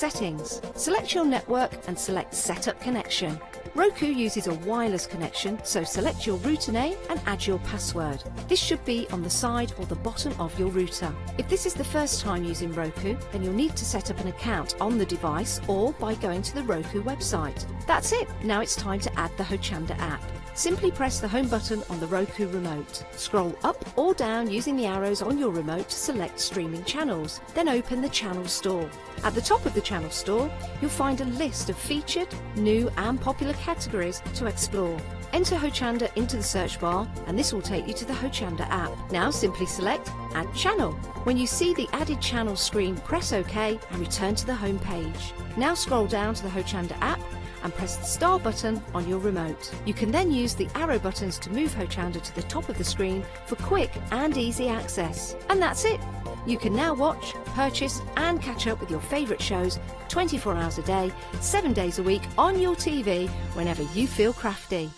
Settings. Select your network and select Setup Connection. Roku uses a wireless connection, so select your router name and add your password. This should be on the side or the bottom of your router. If this is the first time using Roku, then you'll need to set up an account on the device or by going to the Roku website. That's it. Now it's time to add the Hochanda app. Simply press the home button on the Roku remote. Scroll up or down using the arrows on your remote to select streaming channels. Then open the channel store. At the top of the channel store, you'll find a list of featured, new and popular categories to explore. Enter Hochanda into the search bar and this will take you to the Hochanda app. Now simply select Add Channel. When you see the added channel screen, press OK and return to the home page. Now scroll down to the Hochanda app and press the star button on your remote. You can then use the arrow buttons to move Hochanda to the top of the screen for quick and easy access. And that's it. You can now watch, purchase and catch up with your favourite shows 24 hours a day, 7 days a week on your TV whenever you feel crafty.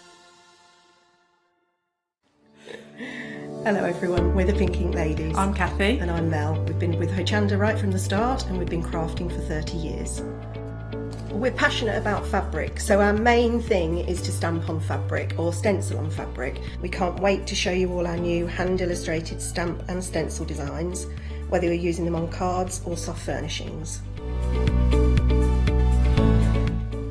Hello everyone, we're the Pink Ink Ladies. I'm Kathy. And I'm Mel. We've been with Hochanda right from the start and we've been crafting for 30 years. We're passionate about fabric, so our main thing is to stamp on fabric or stencil on fabric. We can't wait to show you all our new hand illustrated stamp and stencil designs, whether you're using them on cards or soft furnishings.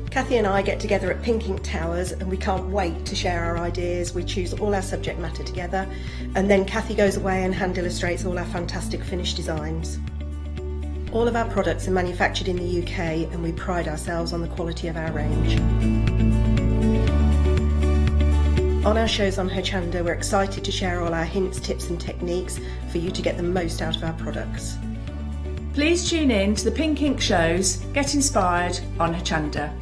Kathy and I get together at Pink Ink Towers and we can't wait to share our ideas. We choose all our subject matter together and then Kathy goes away and hand illustrates all our fantastic finished designs. All of our products are manufactured in the UK and we pride ourselves on the quality of our range. On our shows on Hochanda, we're excited to share all our hints, tips and techniques for you to get the most out of our products. Please tune in to the Pink Ink shows, get inspired on Hochanda.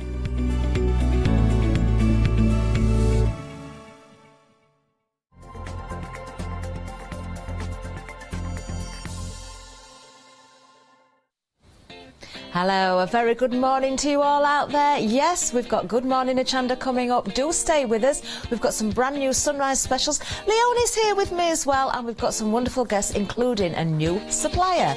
Hello, a very good morning to you all out there. Yes, we've got Good Morning Hochanda coming up. Do stay with us. We've got some brand new sunrise specials. Leonie's here with me as well, and we've got some wonderful guests, including a new supplier.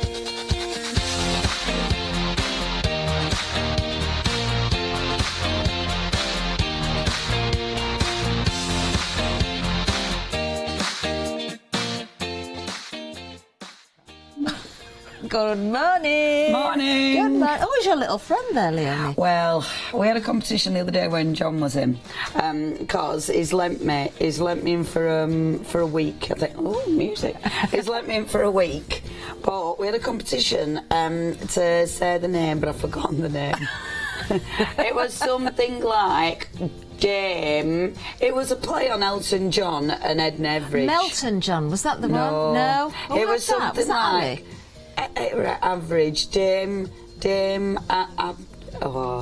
Good morning. Morning. Good morning. Oh, is your little friend there, Leonie? Well, we had a competition the other day when John was in, because he's lent me in for a week. I think, oh, music. He's lent me in for a week, but we had a competition to say the name, but I've forgotten the name. It was something like Dame. It was a play on Elton John and Ed Nevridge. Melton John, was that the one? No. Oh, it was something like average Dame,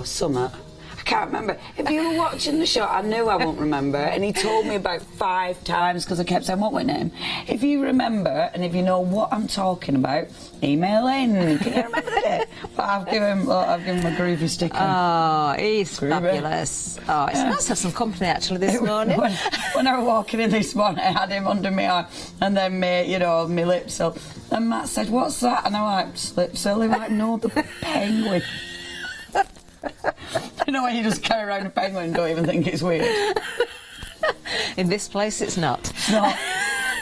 Summer. I can't remember. If you were watching the show, I knew I won't remember. And he told me about 5 times because I kept saying, what was name? If you remember and if you know what I'm talking about, email in. Can you remember that? But I've given him a groovy sticker. Oh, he's fabulous. Oh, it's nice to have some company actually this morning. When I was walking in this morning, I had him under my arm and then my lips up. And Matt said, what's that? And I'm like, slip silly. Like, no, the penguin. You know when you just carry around a penguin and don't even think it's weird? In this place, it's not.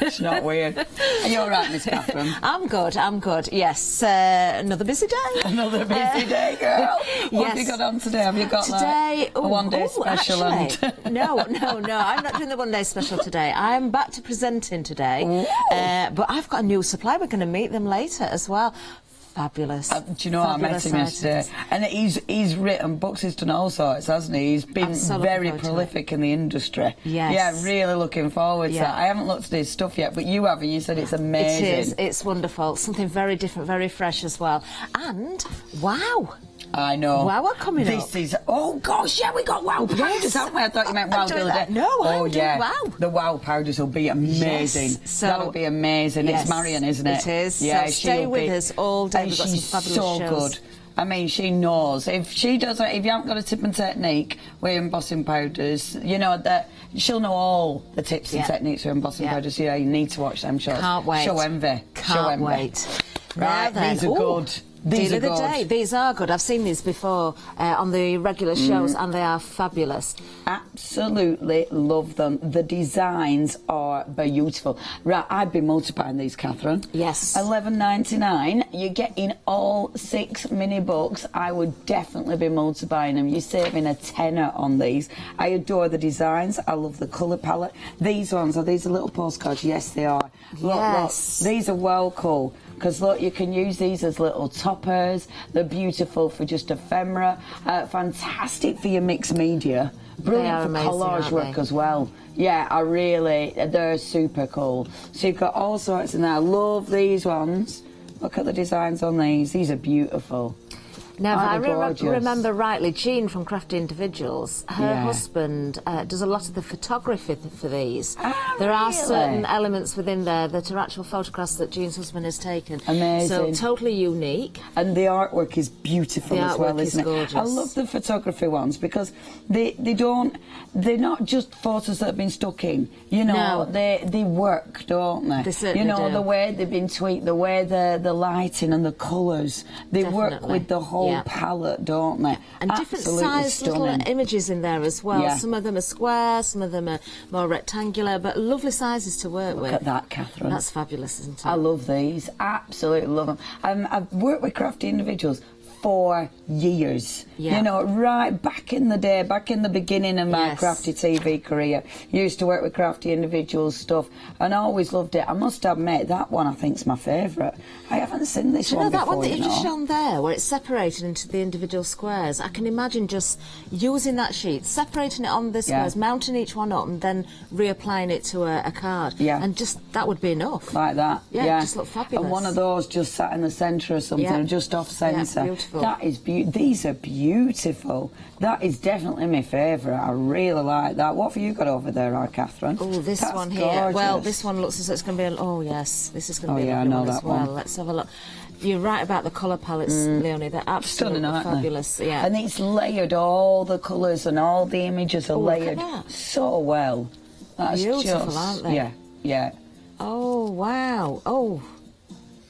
It's not weird. Are you all right, Miss Catherine? I'm good, yes. Another busy day. Another busy day, girl. What have you got on today? Have you got a one-day special? Actually, no, I'm not doing the one-day special today. I'm back to presenting today. But I've got a new supplier. We're going to meet them later as well. Fabulous. Do you know, I met him yesterday, and he's written books, he's done all sorts, hasn't he? He's been very prolific in the industry. Yes. Yeah, really looking forward to that. I haven't looked at his stuff yet, but you have, and you said it's amazing. It is, it's wonderful. Something very different, very fresh as well. And, wow! I know. Wow, we're coming up. This is, oh gosh, yeah, we got wow powders, haven't we? I thought you meant wow the other day. No, oh yeah, wow. The wow powders will be amazing. Yes, so, that'll be amazing. It's Marion, isn't it? It is. Yeah, so stay with us all day. We've got she's some fabulous shows. Good. I mean, she knows. If she doesn't, if you haven't got a tip and technique with embossing powders, you know that she'll know all the tips and techniques with embossing powders. Yeah, you need to watch them shows. Can't wait. Show envy. Can't wait. Right, these are good. These Deal are of the good. day. These are good. I've seen these before on the regular shows, and they are fabulous. Absolutely love them. The designs are beautiful. Right, I'd be multiplying these, Catherine. Yes. $11.99. You're getting all 6 mini books. I would definitely be multiplying them. You're saving a tenner on these. I adore the designs. I love the colour palette. These ones, are these little postcards? Yes, they are. Look, Yes. look. These are well cool. Because look, you can use these as little toppers. They're beautiful for just ephemera. Fantastic for your mixed media. Brilliant for amazing, collage aren't work they? as well. Yeah, they're super cool. So you've got all sorts in there. I love these ones. Look at the designs on these. These are beautiful. Now, if I Aren't they gorgeous? remember rightly, Jean from Crafty Individuals, her Yeah. husband does a lot of the photography for these. Ah, There are really? certain elements within there that are actual photographs that Jean's husband has taken. Amazing. So totally unique. And the artwork is beautiful The as well, artwork is isn't it? gorgeous. I love the photography ones because they're not just photos that have been stuck in. You know, No. they work, don't they? They certainly You know, do. the way they've been tweaked, the way the lighting and the colours, they work Definitely. with the whole Yeah. palette, don't they? And different Absolutely sized little stunning. images in there as well. Yeah. Some of them are square, some of them are more rectangular, but lovely sizes to work with. Look at that, Catherine. That's fabulous, isn't it? I love these. Absolutely love them. I've worked with Crafty Individuals for years. Yeah. You know, right back in the day, back in the beginning of my Yes. Crafty TV career, used to work with Crafty Individuals stuff, and I always loved it. I must admit, that one I think's my favourite. I haven't seen this Do you know one that before, one that you you've just know. shown there, where it's separated into the individual squares? I can imagine just using that sheet, separating it on the Yeah. squares, mounting each one up, and then reapplying it to a card. Yeah. And just that would be enough. Like that, Yeah, just look fabulous. And one of those just sat in the centre or something, Yeah. or just off centre. Yeah, beautiful. That is these are beautiful. That is definitely my favourite. I really like that. What have you got over there, Catherine? Oh, this That's one here. gorgeous. Well, this one looks as though it's going to be. Oh, yes, this is going to be yeah, a I lovely know one as that well. one. Let's have a look. You're right about the colour palettes, Leonie. They're absolutely Stunning, aren't fabulous. they? Yeah. And it's layered. All the colours and all the images are look at layered that. so well. That's Beautiful, just, aren't they? Yeah, yeah. Oh, wow. Oh.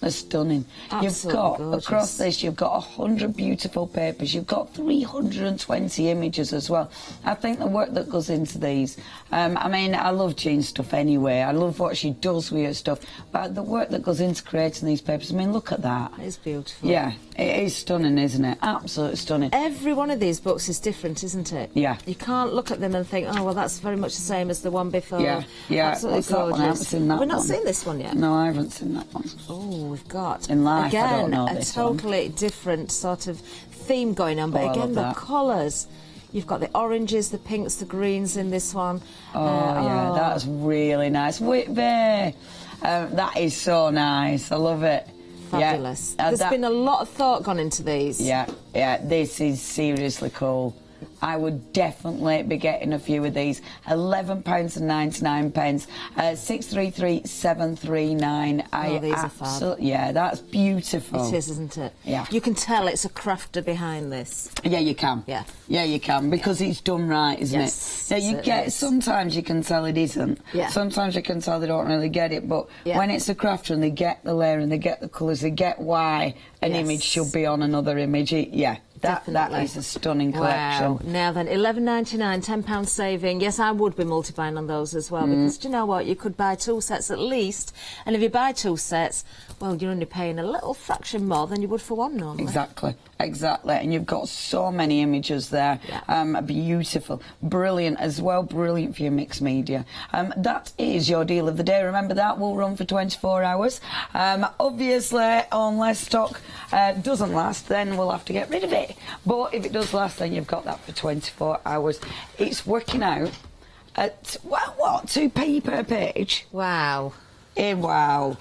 They're stunning. Absolutely You've got, gorgeous. across this, you've got 100 beautiful papers. You've got 320 images as well. I think the work that goes into these, I mean, I love Jean's stuff anyway. I love what she does with her stuff. But the work that goes into creating these papers, I mean, look at that. It's beautiful. Yeah, it is stunning, isn't it? Absolutely stunning. Every one of these books is different, isn't it? Yeah. You can't look at them and think, oh, well, that's very much the same as the one before. Yeah, yeah. Absolutely What's that one? gorgeous. I haven't seen that We've not one. seen this one yet. No, I haven't seen that one. Oh, we've got In life, I again don't know a this one. totally different sort of theme going on, but Oh, I again love the that. colours. You've got the oranges, the pinks, the greens in this one. Oh, yeah, that's really nice. Whitby! That is so nice. I love it. Fabulous. Yeah, There's been a lot of thought gone into these. Yeah, this is seriously cool. I would definitely be getting a few of these. £11.99. 633739. Oh, these are fab. Yeah, that's beautiful. It is, isn't it? Yeah. You can tell it's a crafter behind this. Yeah, you can. Yeah. Yeah, you can, because it's done right, isn't Yes, it? Yeah, you it get. is. Sometimes you can tell it isn't. Yeah. Sometimes you can tell they don't really get it, but Yeah. when it's a crafter and they get the layer and they get the colours, they get why an Yes. image should be on another image. That Definitely. is a stunning collection. Wow. Now then, £11.99, £10 saving. Yes, I would be multiplying on those as well, because do you know what? You could buy 2 sets at least, and if you buy 2 sets, well, you're only paying a little fraction more than you would for one normally. Exactly. And you've got so many images there. Yeah. Beautiful. Brilliant as well. Brilliant for your mixed media. That is your deal of the day. Remember, that will run for 24 hours. Obviously, unless stock doesn't last, then we'll have to get rid of it. But if it does last, then you've got that for 24 hours. It's working out at, well, what, 2p per page? Wow. Wow.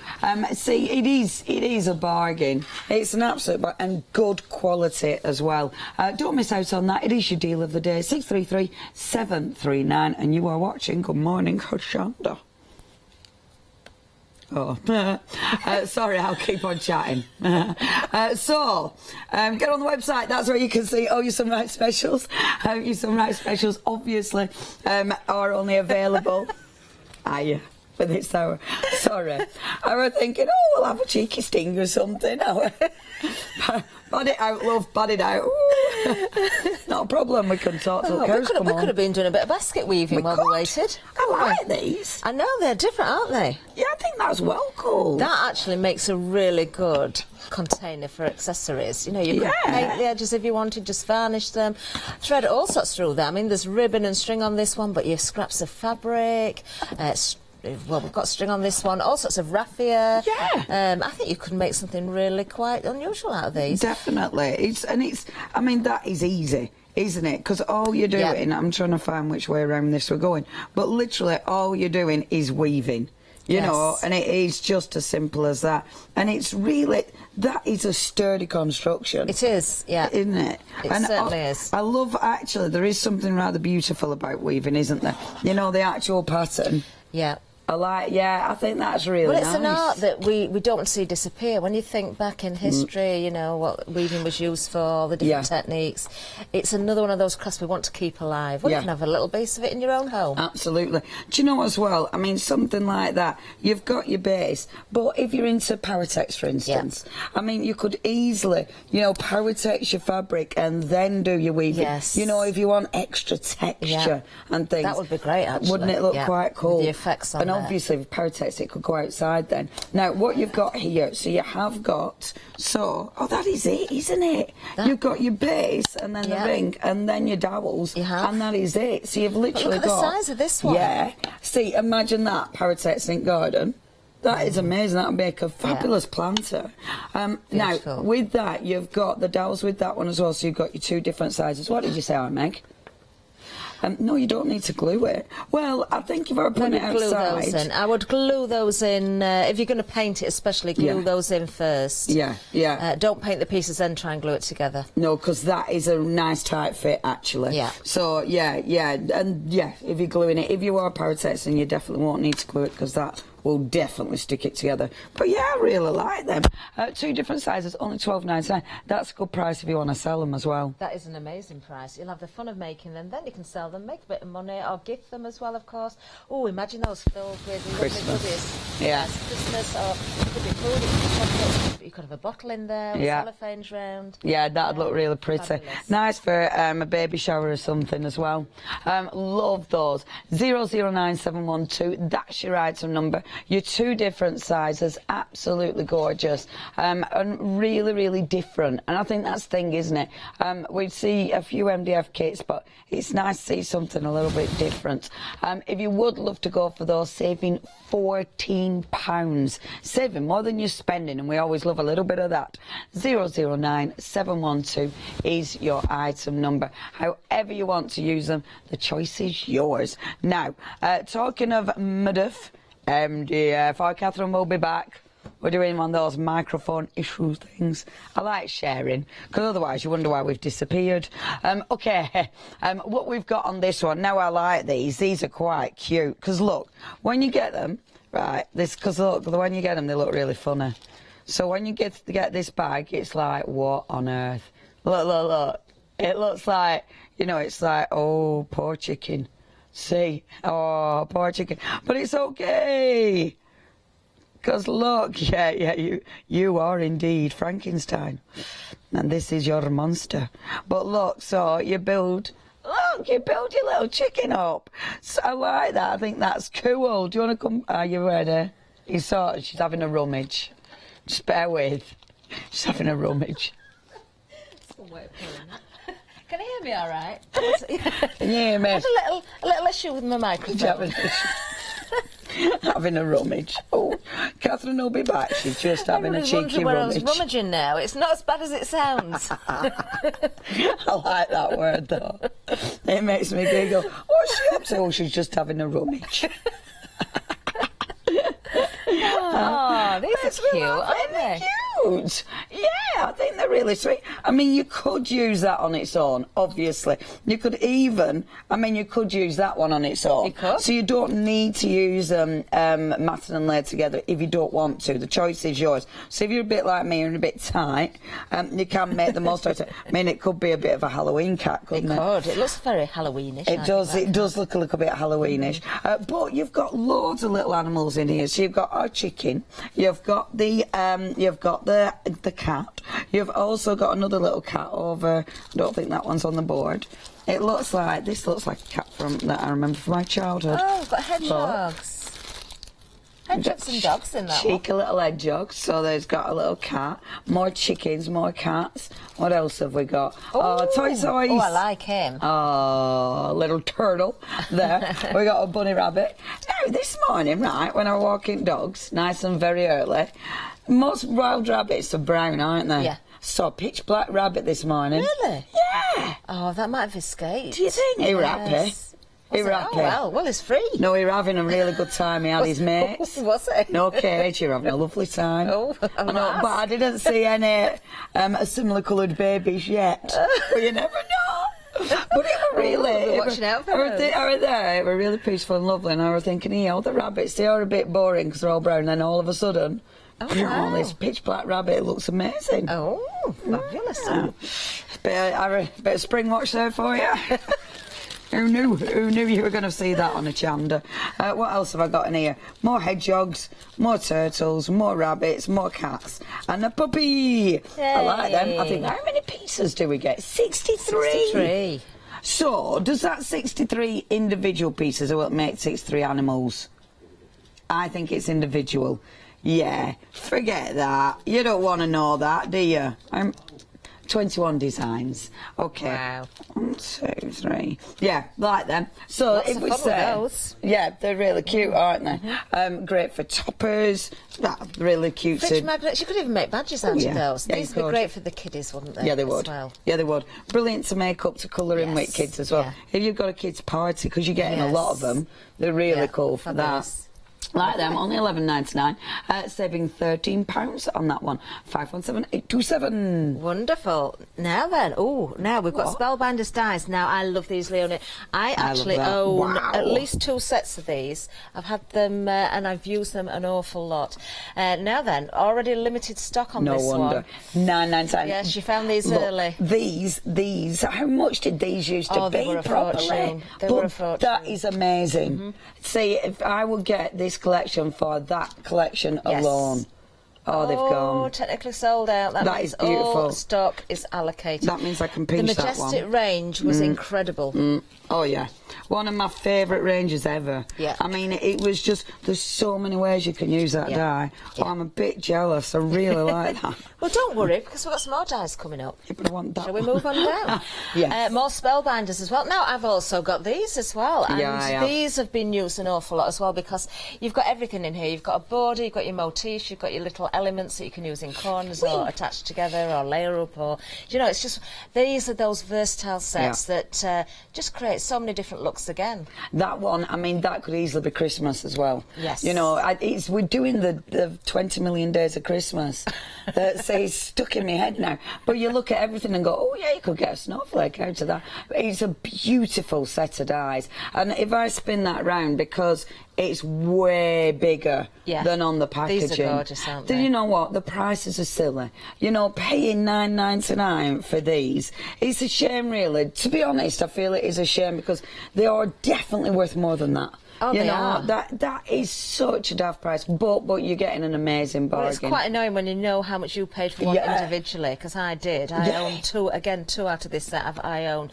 See, it is a bargain. It's an absolute and good quality as well. Don't miss out on that. It is your deal of the day. 633739, and you are watching Good Morning Hochanda. Oh, sorry, I'll keep on chatting. So, get on the website. That's where you can see all your Sunrise specials. Your Sunrise specials, obviously, are only available. with this hour. Sorry. I was thinking, oh, we'll have a cheeky sting or something. Bad it out, love, bad it out. Not a problem, we can talk till the cows come we on. could have been doing a bit of basket weaving while we waited. I like these. I know, they're different, aren't they? Yeah, I think that's well cool. That actually makes a really good container for accessories. You know, you could paint the edges if you wanted, just varnish them, thread all sorts through there. I mean, there's ribbon and string on this one, but you have scraps of fabric, well, we've got string on this one, all sorts of raffia. Yeah. I think you could make something really quite unusual out of these. Definitely. I mean, that is easy, isn't it? Because all you're doing, I'm trying to find which way around this we're going, but literally all you're doing is weaving. You know, and it is just as simple as that. And it's really, that is a sturdy construction. It is, yeah. Isn't it? It certainly is. I love, actually, there is something rather beautiful about weaving, isn't there? You know, the actual pattern. Yeah. I think that's really nice. Well, it's an art that we don't want to see disappear. When you think back in history, you know, what weaving was used for, the different techniques, it's another one of those crafts we want to keep alive. Well, you can have a little piece of it in your own home. Absolutely. Do you know as well, I mean, something like that, you've got your base, but if you're into Paratex, for instance, I mean, you could easily, you know, Paratex your fabric and then do your weaving. Yes. You know, if you want extra texture and things. That would be great, actually. Wouldn't it look quite cool? With the effects on and obviously with Paratex it could go outside then. Now what you've got here, so you have got, that is it, isn't it? You've got your base and then the ring and then your dowels and that is it. So you've literally got... Look at the size of this one. Yeah. See, imagine that, Paratex Ink Garden. That is amazing. That would make a fabulous planter. Now, with that, you've got the dowels with that one as well, so you've got your two different sizes. What did you say, Meg? No, you don't need to glue it. Well, I think if I were putting it outside... Those in. I would glue those in, if you're going to paint it especially, glue those in first. Yeah. Don't paint the pieces then try and glue it together. No, because that is a nice tight fit, actually. Yeah. So, and if you're gluing it, if you are Paratexing, you definitely won't need to glue it, because that will definitely stick it together. But yeah, I really like them. Two different sizes, only $12.99. That's a good price if you want to sell them as well. That is an amazing price. You'll have the fun of making them, then you can sell them, make a bit of money, or gift them as well, of course. Oh, imagine those filled with lovely goodies. Yeah. Christmas, or it could be food, it could be chocolate, you could have a bottle in there with cellophanes round. Yeah, that'd look really pretty. Fabulous. Nice for a baby shower or something as well. Love those. 009712, that's your item number. Your two different sizes, absolutely gorgeous, and really, really different. And I think that's the thing, isn't it? We see a few MDF kits, but it's nice to see something a little bit different. If you would love to go for those, saving £14, saving more than you're spending, and we always love a little bit of that. 009712 is your item number. However you want to use them, the choice is yours. Now, talking of MDF, MDF, Catherine will be back. We're doing one of those microphone issue things. I like sharing, because otherwise you wonder why we've disappeared. What we've got on this one, now I like these are quite cute, because look, when you get them, right, because look, when you get them, they look really funny. So when you get this bag, it's like, what on earth? Look. It looks like, you know, it's like, oh, poor chicken. See, oh, poor chicken, but it's okay, because look, you are indeed Frankenstein, and this is your monster. But look, so you build your little chicken up. So I like that. I think that's cool. Do you want to come? Are you ready? She's having a rummage. Just bear with. She's having a rummage. Can you hear me all right? Can you hear me? I had a little issue with my microphone. Having a rummage. Oh, Catherine will be back. She's just having a cheeky where rummage. I was rummaging now. It's not as bad as it sounds. I like that word, though. It makes me giggle. What's she up to? Oh, she's just having a rummage. Oh, these are cute, aren't they? Cute. I think they're really sweet. I mean, you could use that on its own, obviously. You could even, you could use that one on its own. You could. So you don't need to use them matted and laid together if you don't want to. The choice is yours. So if you're a bit like me and a bit tight, you can make the most out of it. I mean, it could be a bit of a Halloween cat, couldn't it? It could. It looks very Halloweenish. It does. It does look a little bit Halloweenish. But you've got loads of little animals in here. So you've got our chicken. You've got the cat. You've also got another little cat over. I don't think that one's on the board. This looks like a cat that I remember from my childhood. Oh, we've got hedgehogs. Hedgehogs and dogs in that one. Cheeky little hedgehog. So there's got a little cat. More chickens, more cats. What else have we got? Toy Toys. Oh, I like him. Oh, little turtle there. We got a bunny rabbit. Now, this morning, right, when I was walking dogs, nice and very early, most wild rabbits are brown, aren't they? Yeah. Saw a pitch black rabbit this morning. Really? Yeah. Oh, that might have escaped. Do you think? He were happy. He were happy. Well, it's free. No, he were having a really good time. He had his mates. Was it? No cage, you're having a lovely time. Oh, I know, but I didn't see any similar coloured babies yet. But you never know. But it were really... watching out for those. They were really peaceful and lovely, and I was thinking, the rabbits, they are a bit boring because they're all brown, and then all of a sudden... wow. This pitch black rabbit, it looks amazing. Oh, fabulous. Bit of spring watch there for you. Who knew you were going to see that on a Hochanda? What else have I got in here? More hedgehogs, more turtles, more rabbits, more cats, and a puppy. Yay. I like them. I think, how many pieces do we get? 63. 63. So, does that 63 individual pieces or will it make 63 animals? I think it's individual. Yeah, forget that. You don't want to know that, do you? 21 designs. Okay. Wow. 1, 2, 3. Yeah, like them. So Lots if of we fun with say, those. yeah, they're really cute, aren't they? Great for toppers. Really cute. Fridge magnets. You could even make badges out of those. Yeah, These you would be could. great for the kiddies, wouldn't they? Yeah, they would. Well? Yeah, they would. Brilliant to make up to colour in with Yes. kids as well. Yeah. If you've got a kids' party, because you're getting a Yes. lot of them, they're really cool for fabulous. that. Like them, only £11.99, saving £13 on that one. 517-827. Wonderful. Now then, now we've got Spellbinders dies. Now I love these, Leonie. I actually love that. own Wow. at least 2 sets of these. I've had them and I've used them an awful lot. Now then, already limited stock on No this wonder. one. £9.99. Yes, you found these Look, early. These, how much did these used to They be were a properly? fortune. They But were a fortune. that is amazing. See, if I would get this collection for that collection Yes. alone. Oh, they've gone. Technically sold out. That That means is beautiful. all stock is allocated. That means I can pinch The that one. Majestic range was incredible. Oh, yeah. One of my favourite ranges ever. Yeah. I mean, it was just, there's so many ways you can use that dye. Yeah. Oh, I'm a bit jealous. I really like that. Well, don't worry, because we've got some more dies coming up. Yeah, but I want that Shall we one. move on down? Yes. More Spellbinders as well. Now, I've also got these as well. And Yeah, I have. these have been used an awful lot as well because you've got everything in here. You've got a border, you've got your motifs, you've got your little elements that you can use in corners or attach together or layer up or... it's just... These are those versatile sets that just create so many different looks again. That one, I mean, that could easily be Christmas as well. Yes. We're doing the 20 million days of Christmas. That's it's stuck in my head now. But you look at everything and go, oh yeah, you could get a snowflake out of that. It's a beautiful set of dies. And if I spin that round, because it's way bigger than on the packaging. These are gorgeous, aren't Do they? you know what? The prices are silly. Paying $9.99 for these. It's a shame, really. To be honest, I feel it is a shame because they are definitely worth more than that. Oh, they are. That is such a daft price, but you're getting an amazing bargain. Well, it's quite annoying when you know how much you paid for one individually, because I did. I own two out of this set I own.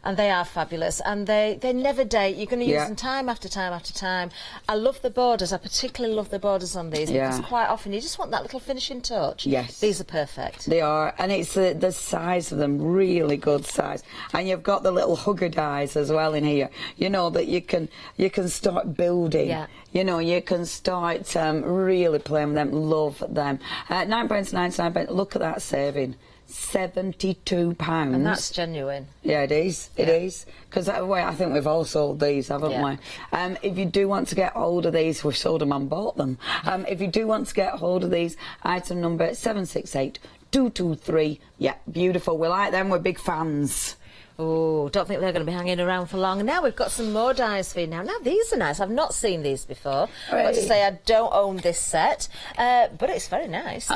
And they are fabulous, and they never date. You're going to use them time after time after time. I love the borders. I particularly love the borders on these because quite often you just want that little finishing touch. Yes. These are perfect. They are, and it's the size of them, really good size. And you've got the little hugger dies as well in here, that you can start building. Yeah. You can start really playing with them, love them. £9.99, look at that saving. £72. And that's genuine. Yeah, it is. It is. Because I think we've all sold these, haven't we? If you do want to get hold of these, we've sold them and bought them. If you do want to get hold of these, item number 768 223. Yeah, beautiful. We like them. We're big fans. Oh, don't think they're going to be hanging around for long. Now we've got some more dies for you now. Now these are nice. I've not seen these before. I've got to say I don't own this set, but it's very nice.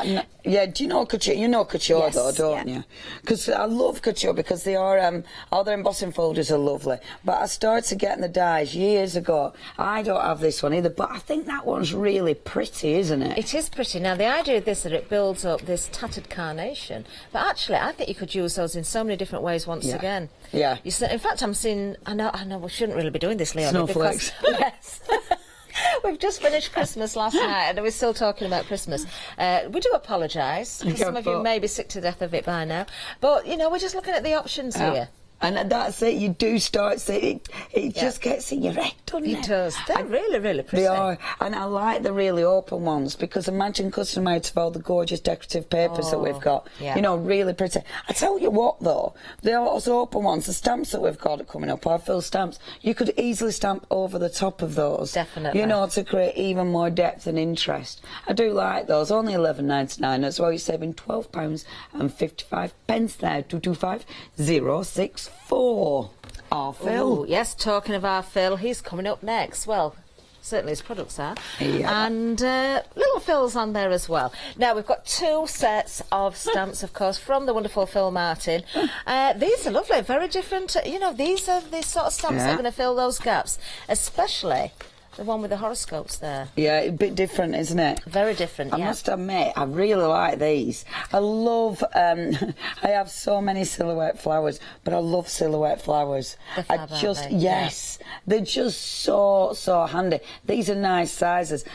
Yeah, do you know couture? You know couture Yes, though, don't you? Because I love couture because they are, all their embossing folders are lovely. But I started getting the dies years ago. I don't have this one either, but I think that one's really pretty, isn't it? It is pretty. Now the idea of this is that it builds up this tattered carnation, but actually I think you could use those in so many different ways once again. Yeah. In fact, I'm seeing. I know. We shouldn't really be doing this, Leonie. Snowflakes. Because, yes. We've just finished Christmas last night, and we're still talking about Christmas. We do apologise. Some of you may be sick to death of it by now, but you know, we're just looking at the options here. And that's it, you do start seeing it just gets in your head, doesn't it? It does. They're really, really pretty. They are, and I like the really open ones because imagine custom made of all the gorgeous decorative papers that we've got. Yeah. You know, really pretty. I tell you what though, those open ones, the stamps that we've got coming up, our fill stamps, you could easily stamp over the top of those. Definitely. You know, to create even more depth and interest. I do like those, only £11.99 as well. You're saving £12 and 55 pence there, 225064. Our Phil. Ooh, yes, talking of our Phil, he's coming up next. Well, certainly his products are. Yeah. And little Phil's on there as well. Now, we've got 2 sets of stamps, of course, from the wonderful Phil Martin. These are lovely, very different. You know, these are the sort of stamps that are going to fill those gaps, especially the one with the horoscopes there. Yeah, a bit different, isn't it? Very different, I must admit, I really like these. I love, I have so many silhouette flowers, but I love silhouette flowers. They're fab, aren't they? Yes, they're just so handy. These are nice sizes.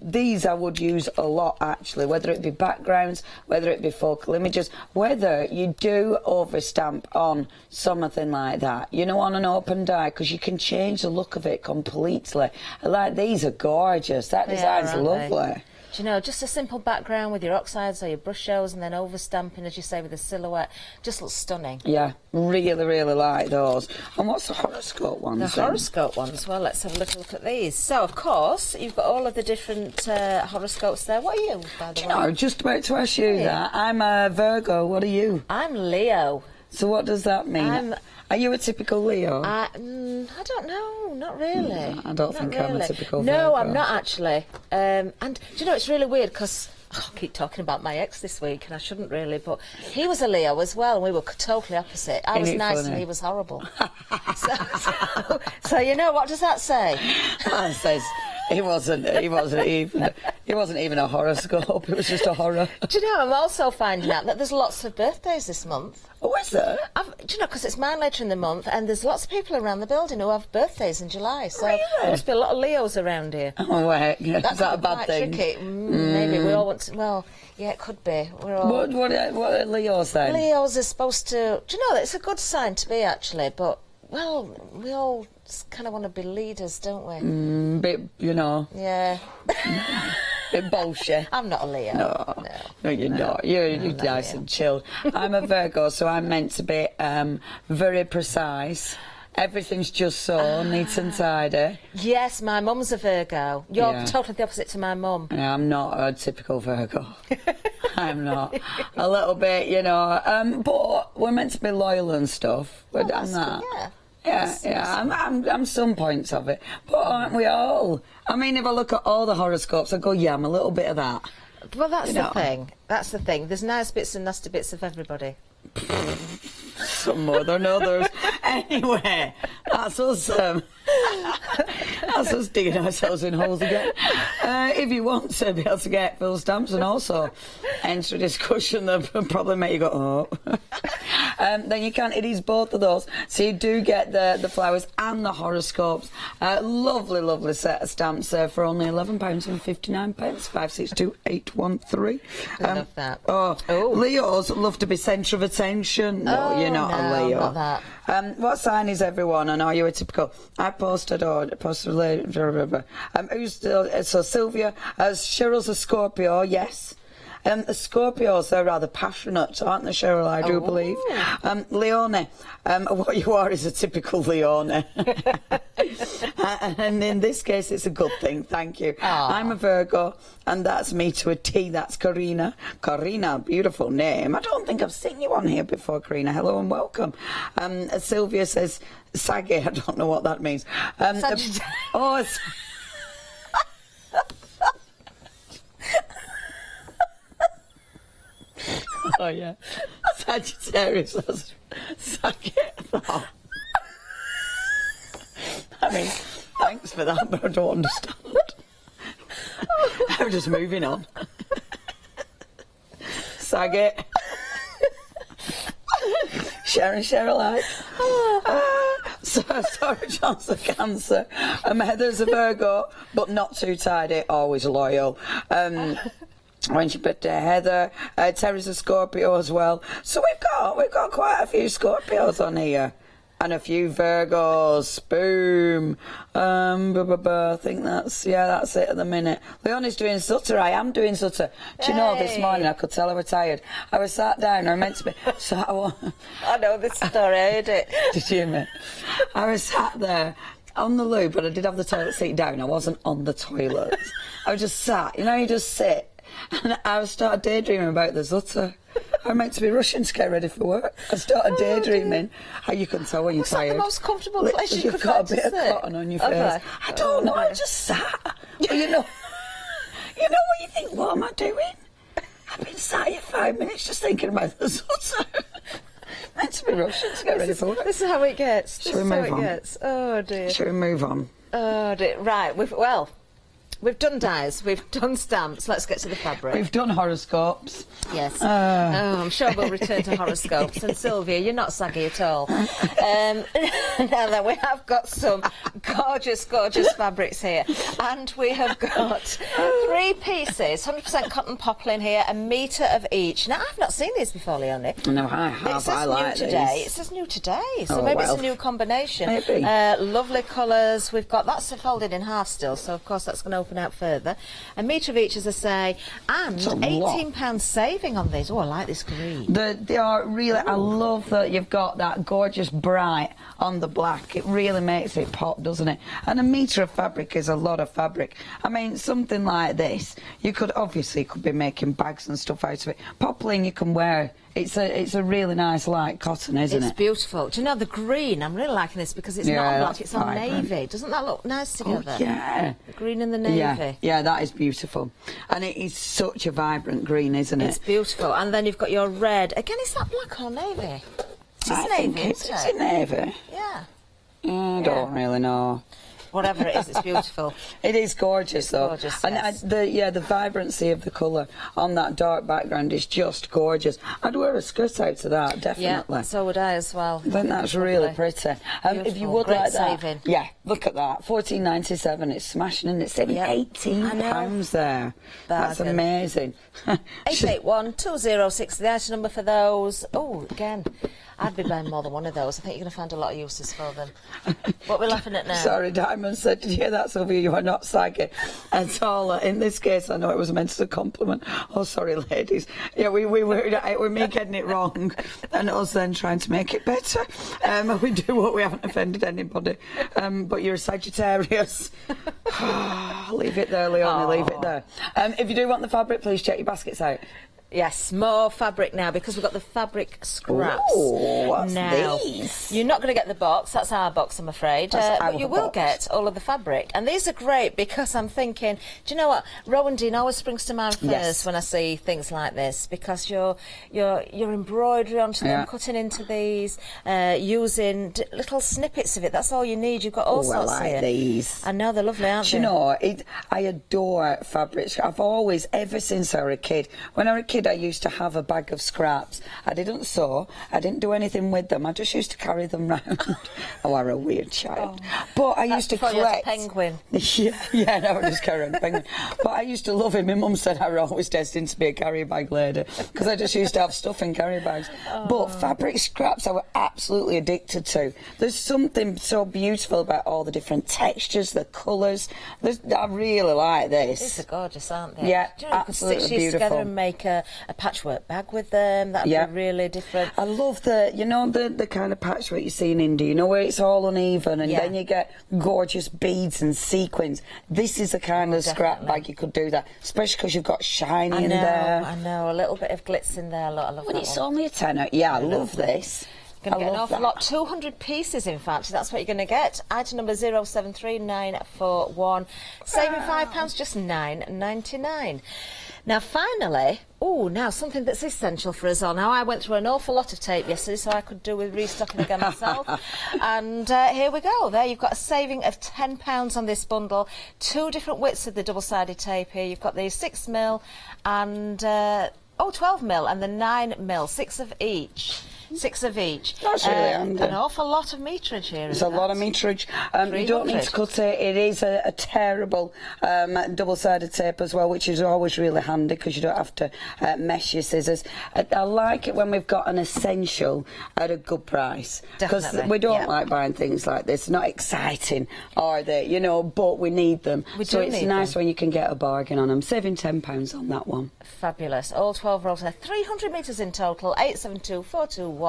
These I would use a lot, actually, whether it be backgrounds, whether it be focal images, whether you do overstamp on something like that, you know, on an open die, because you can change the look of it completely. Like, these are gorgeous. That design's lovely. Do you know, just a simple background with your oxides or your brush shows and then overstamping, as you say, with a silhouette, just looks stunning. Yeah, really like those. And what's the horoscope ones? The horoscope ones, well, let's have a little look at these. So, of course, you've got all of the different horoscopes there. What are you, by the way? No, I was just about to ask you that. I'm a Virgo. What are you? I'm Leo. So what does that mean? Are you a typical Leo? I don't know, not really. I don't think I'm a typical Virgo. No, I'm not actually. And do you know, it's really weird because I keep talking about my ex this week and I shouldn't really, but he was a Leo as well and we were totally opposite. I was nice and he was horrible. so you know, what does that say? That says he wasn't even a horoscope, it was just a horror. Do you know, I'm also finding out that there's lots of birthdays this month. Oh, is there? Do you know, because it's mine later in the month, and there's lots of people around the building who have birthdays in July, so really? there must be a lot of Leos around here. Oh, wait, is that a bad quite thing? Tricky. Maybe we all want to, well, yeah, it could be. We're all... What are Leos then? Leos are supposed to, do you know, it's a good sign to be, actually, but, well, we all kind of want to be leaders, don't we? Bit, you know. Yeah. Bit bullshit. I'm not a Leo. No, you're not. You're nice and chilled. I'm a Virgo, so I'm meant to be very precise. Everything's just so neat and tidy. Yes, my mum's a Virgo. You're totally the opposite to my mum. Yeah, I'm not a typical Virgo. I'm not. A little bit, you know. But we're meant to be loyal and stuff. I'm not. I'm some points of it. But aren't we all? I mean, if I look at all the horoscopes, I go, yeah, I'm a little bit of that. Well, that's the thing. That's the thing. There's nice bits and nasty bits of everybody. Some more than others. Anyway, that's us. That's us digging ourselves in holes again. If you want to be able to get full stamps and also enter a discussion that will probably make you go, oh, then you can. It is both of those. So you do get the flowers and the horoscopes. Lovely set of stamps there for only £11.59. 562813. I love that. Leos love to be centre of attention. No, you're not a Leo. Not that. What sign is everyone, and are you a typical? I posted so Sylvia, Cheryl's a Scorpio, yes. The Scorpios, they're rather passionate, aren't they, Cheryl, I do believe. Leone, what you are is a typical Leone. And in this case, it's a good thing, thank you. I'm a Virgo, and that's me to a T. That's Karina. Karina, beautiful name. I don't think I've seen you on here before, Karina. Hello and welcome. Sylvia says, saggy, I don't know what that means. It's... Oh yeah, Sagittarius. Saggy. Oh. I mean, thanks for that, but I don't understand. I'm just moving on. Saget. Cheryl. Sorry, John's a Cancer. Heather's a Virgo, but not too tidy, always loyal. When she put Heather, Terry's a Scorpio as well. So we've got quite a few Scorpios on here. And a few Virgos. Boom. I think that's it at the minute. Leonie's doing Sutter. I am doing Sutter. Do you know, this morning I could tell I was tired. I was sat down. I meant to be. I know this story. I heard it. Did you, mate? I was sat there on the loo, but I did have the toilet seat down. I wasn't on the toilet. I was just sat. You know, you just sit. And I started daydreaming about the Sutter. I'm meant to be rushing to get ready for work. I started daydreaming. How you can tell when you're tired. That the most comfortable place you could You've got a bit of cotton on your face. I don't know. I just sat. But you know what you think? What am I doing? I've been sat here 5 minutes just thinking about the Sutter. Meant to be rushing to get ready for work. This is how it gets. Shall we move on? Oh dear. Shall we move on? Oh dear. Right. We've done dyes, we've done stamps, let's get to the fabric. We've done horoscopes. Yes. I'm sure we'll return to horoscopes. And Sylvia, you're not saggy at all. Now then, we have got some gorgeous fabrics here. And we have got 3 pieces, 100% cotton poplin here, a metre of each. Now, I've not seen these before, Leonie. No, I have. I like these. It says new today, so maybe it's a new combination. Maybe. Lovely colours. We've got, that's folded in half still, so of course that's going to open out further. A metre of each, as I say, and £18 saving on these. Oh, I like this green. They are really, I love that you've got that gorgeous bright on the black. It really makes it pop, doesn't it? And a metre of fabric is a lot of fabric. I mean, something like this, you could be making bags and stuff out of it. Poplin you can wear. It's a really nice light cotton, isn't it? It's beautiful. Do you know the green? I'm really liking this because it's not black, it's on navy. Doesn't that look nice together? Oh, yeah. The green and the navy. Yeah, that is beautiful. And it is such a vibrant green, isn't it? It's beautiful. And then you've got your red. Again, is that black or navy? It's navy, isn't it? Is it navy? Yeah. I don't really know. Whatever it is, it's beautiful. It is gorgeous, though. Gorgeous, and yes. the vibrancy of the colour on that dark background is just gorgeous. I'd wear a skirt out to that, definitely. Yeah, so would I as well. I think that's really pretty. If you would Great like that, saving. yeah, look at that. £14.97. It's smashing, and it's saving £18 there. That's amazing. 881 206. The item number for those. Oh, again. I'd be buying more than one of those. I think you're going to find a lot of uses for them. What we're laughing at now? Sorry, Diamond said, did you hear that, Sylvia? You are not saggy at all. In this case, I know it was meant as a compliment. Oh, sorry, ladies. Yeah, we were me getting it wrong and us then trying to make it better. We do what we haven't offended anybody. But you're a Sagittarius. Leave it there, Leonie, leave it there. If you do want the fabric, please check your baskets out. Yes, more fabric now because we've got the fabric scraps. Oh, what's now, these? You're not going to get the box. That's our box, I'm afraid. But you will get all of the fabric. And these are great because I'm thinking, do you know what? Rowandine always springs to mind first when I see things like this because you're embroidery onto them, cutting into these, using little snippets of it. That's all you need. You've got all sorts I like here. These. I know, they're lovely, aren't they? Do you know, I adore fabrics. I've always, ever since I was a kid, when I was a kid, kid, I used to have a bag of scraps. I didn't sew. I didn't do anything with them. I just used to carry them round. Oh, I was a weird child. But I used to collect. Penguin. Yeah, no, I just carry around a penguin. But I used to love it. My mum said I was always destined to be a carry bag lady because I just used to have stuff in carry bags. But fabric scraps I were absolutely addicted to. There's something so beautiful about all the different textures, the colours. I really like this. These are gorgeous, aren't they? Yeah, Do you know, absolutely stitch these beautiful. together and make a patchwork bag with them. That'd be really different. I love the kind of patchwork you see in India, you know, where it's all uneven and then you get gorgeous beads and sequins. This is the kind of scrap bag you could do that, especially because you've got shiny in there. I know, a little bit of glitz in there. I love But that it's one. only a tenner. Yeah, I love this. Going to get an love awful that. lot. 200 pieces, in fact. That's what you're going to get. Item number 073941. Saving £5, just £9.99. Now, finally, now something that's essential for us all. Now, I went through an awful lot of tape yesterday, so I could do with restocking again myself. And here we go. There, you've got a saving of £10 on this bundle. 2 different widths of the double-sided tape here. You've got the 6mm and 12mm and the 9mm, 6 of each. 6 of each. That's really handy. An awful lot of meterage here. It's a lot of meterage. You don't need to cut it. It is a tearable double-sided tape as well, which is always really handy because you don't have to mesh your scissors. I like it when we've got an essential at a good price. Because we don't like buying things like this. Not exciting, are they? You know, but we need them. So it's nice when you can get a bargain on them. Saving £10 on that one. Fabulous. All 12 rolls there. 300 metres in total. 872421.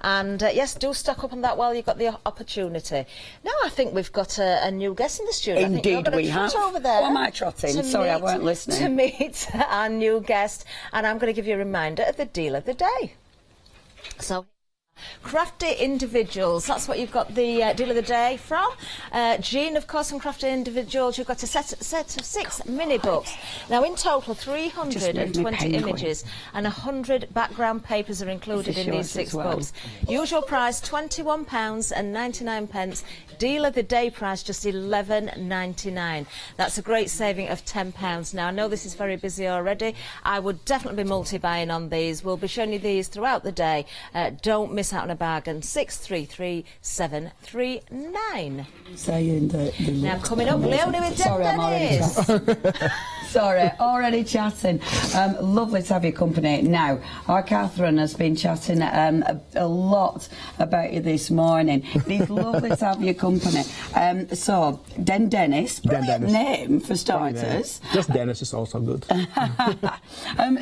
And yes, do stock up on that while you've got the opportunity. Now I think we've got a new guest in the studio. Indeed, we have. Over there. Oh, am I trotting? Sorry, I weren't listening. To meet our new guest, and I'm going to give you a reminder of the deal of the day. So, Crafty Individuals, that's what you've got the deal of the day from. Jean, of course, from Crafty Individuals, you've got a set of 6 mini books. Now, in total, 320 images and 100 background papers are included in these 6 books. Usual price, £21.99. Deal of the day price, just £11.99. That's a great saving of £10. Now, I know this is very busy already. I would definitely be multi-buying on these. We'll be showing you these throughout the day. Don't miss out on a bargain. 633739. Saying that. Now, coming up, Leonie with Sorry, I'm already Sorry, already chatting. Lovely to have your company. Now, our Catherine has been chatting a lot about you this morning. It's lovely to have your company. So, Dennis, brilliant name for starters. Just Dennis is also good.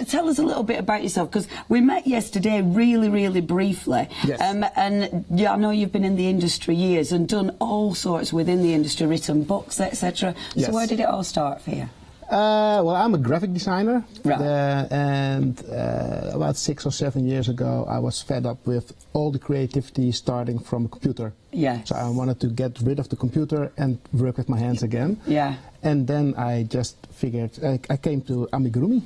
Tell us a little bit about yourself, because we met yesterday really briefly. Yes. And yeah, I know you've been in the industry years and done all sorts within the industry, written books, etc. Yes. So where did it all start for you? Well, I'm a graphic designer, right. And about 6 or 7 years ago, I was fed up with all the creativity starting from a computer. Yeah. So I wanted to get rid of the computer and work with my hands again. Yeah. And then I just figured, I came to amigurumi.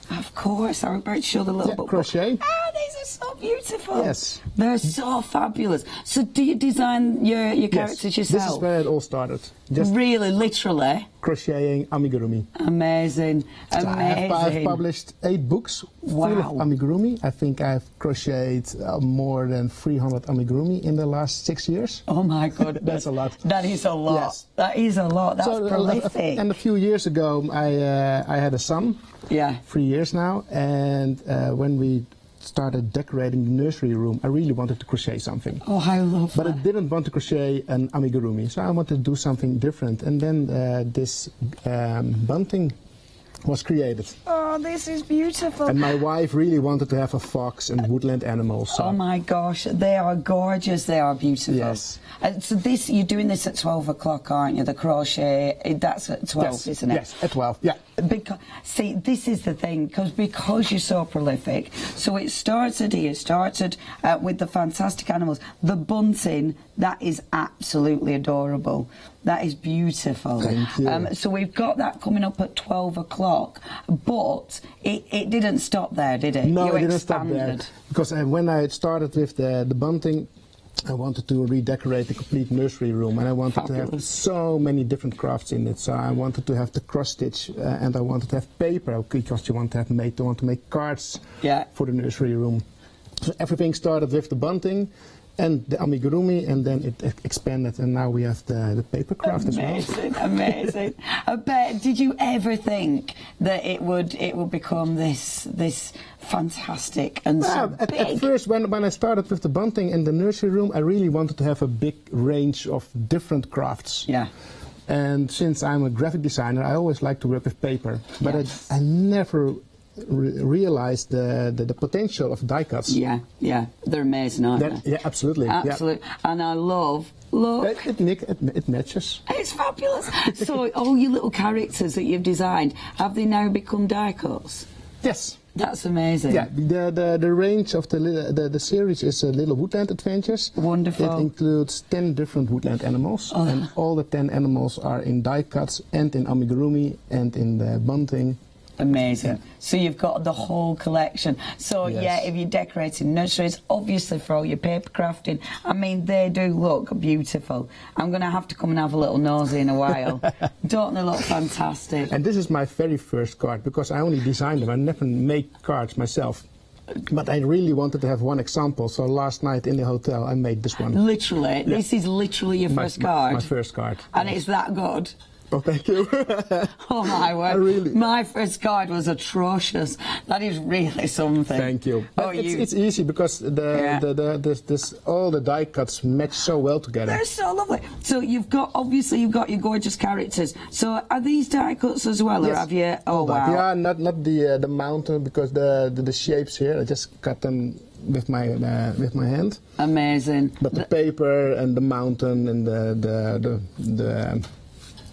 Of course, I'm about to show the little book. Crochet. Ah, these are so beautiful. Yes. They're so fabulous. So do you design your characters yourself? This is where it all started. Just really, literally? Crocheting amigurumi. Amazing. So I've published 8 books full of amigurumi. I think I've crocheted more than 300 amigurumi in the last 6 years. Oh my God. That's a lot. That is a lot. Yes. That is a lot. That's prolific. And a few years ago, I had a son. Yeah. 3 years now. And when we started decorating the nursery room, I really wanted to crochet something. Oh, I love but that. I didn't want to crochet an amigurumi, so I wanted to do something different. And then this bunting was created. Oh, this is beautiful. And my wife really wanted to have a fox and woodland animals. So. Oh my gosh, they are gorgeous, they are beautiful. Yes. So this, you're doing this at 12 o'clock, aren't you? The crochet, that's at 12, yes. Isn't it? Yes, at 12, yeah. Because, see, this is the thing, because you're so prolific. So it started here, with the fantastic animals. The bunting, that is absolutely adorable. That is beautiful. Thank you. So we've got that coming up at 12 o'clock, but it didn't stop there, did it? No, you it didn't stop there. Because when I started with the bunting, I wanted to redecorate the complete nursery room, and I wanted to have so many different crafts in it. So I wanted to have the cross stitch, and I wanted to have paper, because you want to make cards for the nursery room. So everything started with the bunting and the amigurumi, and then it expanded, and now we have the papercraft as well. Amazing. I bet, did you ever think that it would become this fantastic and so big? At first, when I started with the bunting in the nursery room, I really wanted to have a big range of different crafts. Yeah. And since I'm a graphic designer, I always like to work with paper, but I never realized the potential of die cuts. Yeah, they're amazing, aren't they? Yeah, absolutely. Absolutely. Yeah. And I love, look. It matches. It's fabulous. So all your little characters that you've designed, have they now become die cuts? Yes. That's amazing. Yeah, the range of the series is Little Woodland Adventures. Wonderful. It includes 10 different woodland animals, and all the 10 animals are in die cuts and in amigurumi and in the bunting. Amazing. Yeah. So you've got the whole collection. So yes. If you're decorating nurseries, obviously for all your paper crafting, I mean, they do look beautiful. I'm going to have to come and have a little nosy in a while. Don't they look fantastic? And this is my very first card, because I only designed them. I never make cards myself. But I really wanted to have one example, so last night in the hotel I made this one. Literally? Yeah. This is literally your first card? My first card. And it's that good? Oh, thank you. Oh, my word. Really? My first card was atrocious. That is really something. Thank you. It's easy, because all the die cuts match so well together. They're so lovely. So you've got your gorgeous characters. So are these die cuts as well, yes. Or have you? Oh, wow. Yeah, not the mountain, because the shapes here, I just cut them with my hand. Amazing. But the paper and the mountain and the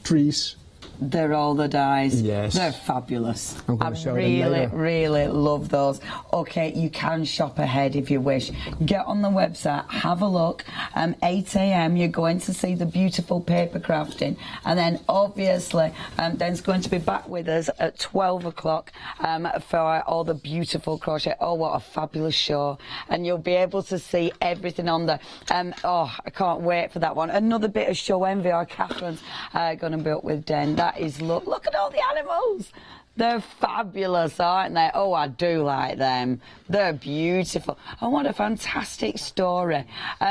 trees. They're all the dies. Yes. They're fabulous. I'm going to show them later. Really love those. Okay, you can shop ahead if you wish. Get on the website, have a look. 8 a.m. you're going to see the beautiful paper crafting, and then obviously Den's going to be back with us at 12 o'clock for all the beautiful crochet. Oh, what a fabulous show. And you'll be able to see everything on there. I can't wait for that one. Another bit of show envy. Our Catherine's going to be up with Den. That is, look at all the animals. They're fabulous, aren't they? Oh, I do like them. They're beautiful. And what a fantastic story.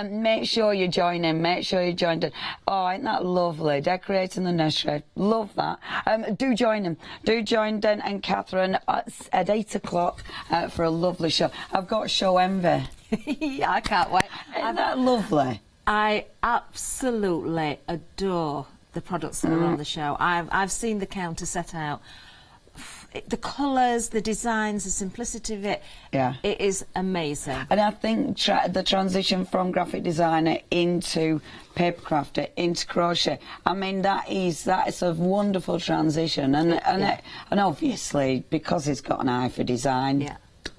Make sure you join in. Make sure you join in. Oh, isn't that lovely? Decorating the nursery. Love that. Do join them. Do join Den and Catherine at 8 o'clock for a lovely show. I've got show envy. Yeah, I can't wait. Isn't that lovely? I absolutely adore the products that are on the show. I've seen the counter set out. The colours, the designs, the simplicity of it, it is amazing. And I think the transition from graphic designer into paper crafter, into crochet, I mean, that is a wonderful transition. And obviously, because it's got an eye for design,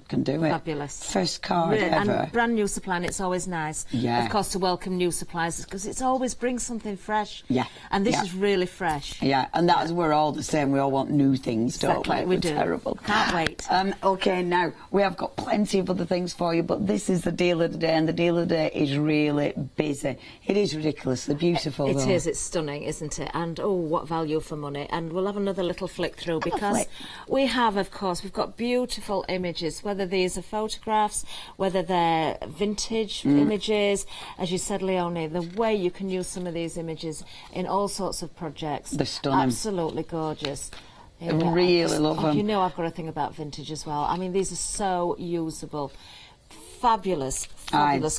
can do it. Fabulous. First card ever. And brand new supply, and it's always nice, of course, to welcome new suppliers, because it always brings something fresh. Yeah. And this is really fresh. Yeah, and we're all the same. We all want new things, don't we? We do. Terrible. Can't wait. Okay, now, we have got plenty of other things for you, but this is the deal of the day, and the deal of the day is really busy. It is ridiculously beautiful, It is. It's stunning, isn't it? And, oh, what value for money. And we'll have another little flick through, because we have, of course, we've got beautiful images, whether these are photographs, whether they're vintage images. As you said, Leonie, the way you can use some of these images in all sorts of projects. They're stunning. Absolutely gorgeous. I really love them. You know, I've got a thing about vintage as well. I mean, these are so usable. Fabulous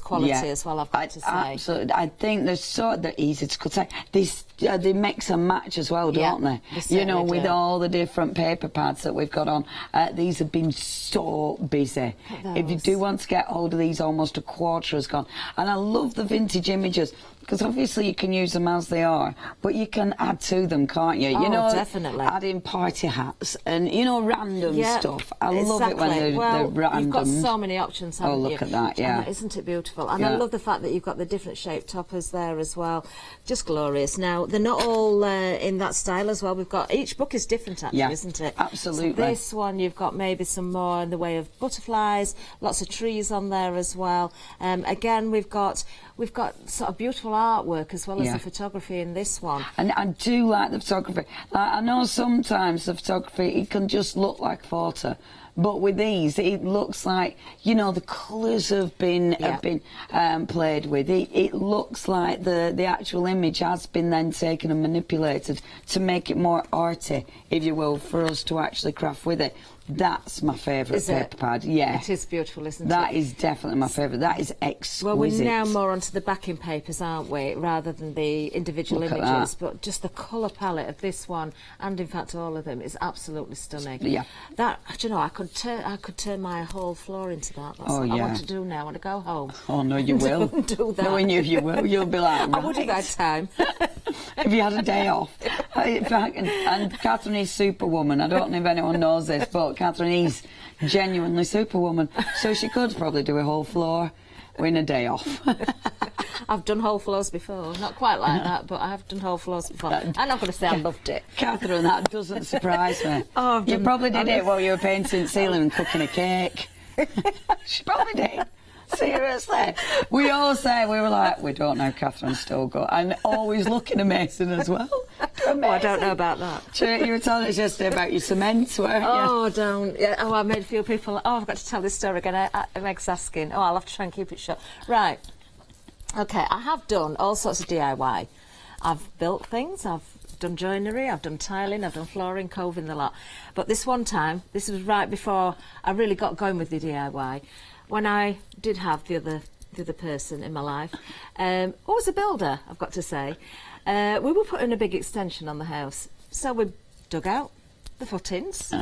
quality as well, I've got to say. Absolutely. I think they're easy to cut. They mix and match as well, don't they? You know, with all the different paper pads that we've got on. These have been so busy. If you do want to get hold of these, almost a quarter has gone. And I love the vintage images, because obviously you can use them as they are, but you can add to them, can't you? Oh, you know, definitely. Add in party hats and, you know, random stuff. I love it when they're random. You've got so many options, haven't look at that, yeah. Isn't it beautiful? And I love the fact that you've got the different shaped toppers there as well. Just glorious. Now, they're not all in that style as well. We've got, each book is different actually, isn't it? Absolutely. So this one, you've got maybe some more in the way of butterflies, lots of trees on there as well. Again, we've got sort of beautiful artwork as well as the photography in this one. And I do like the photography. Like, I know sometimes the photography, it can just look like photo. But with these, it looks like, you know, the colours have been played with. It looks like the actual image has been then taken and manipulated to make it more arty, if you will, for us to actually craft with it. That's my favourite paper pad. Yeah, it is beautiful, isn't it? That is definitely my favourite. That is exquisite. Well, we're now more onto the backing papers, aren't we, rather than the individual images. But just the colour palette of this one, and in fact all of them, is absolutely stunning. Yeah. That, do you know, I could turn my whole floor into that. That's what I want to do now when I go home. Oh no, you will. Do that. Knowing you will. You'll be like, right. I would have had time. If you had a day off. In fact, and Catherine is Superwoman. I don't know if anyone knows this, but Catherine is genuinely Superwoman. So she could probably do a whole floor in a day off. I've done whole floors before. Not quite like that, but I have done whole floors before. I'm not going to say I loved it. Catherine, that doesn't surprise me. You probably did it while you were painting the ceiling and cooking a cake. She probably did. Seriously. We all say, we were like, we don't know Catherine's still good. And always looking amazing as well. Oh, I don't know about that. You were telling us yesterday about your cement, weren't you? Oh, don't. Yeah, oh, I made a few people, I've got to tell this story again. Meg's asking. Oh, I'll have to try and keep it short. Right. OK, I have done all sorts of DIY. I've built things, I've done joinery, I've done tiling, I've done flooring, coving, the lot. But this one time, this was right before I really got going with the DIY, when I did have the other person in my life, who was a builder, I've got to say. We were putting a big extension on the house, so we dug out the footings,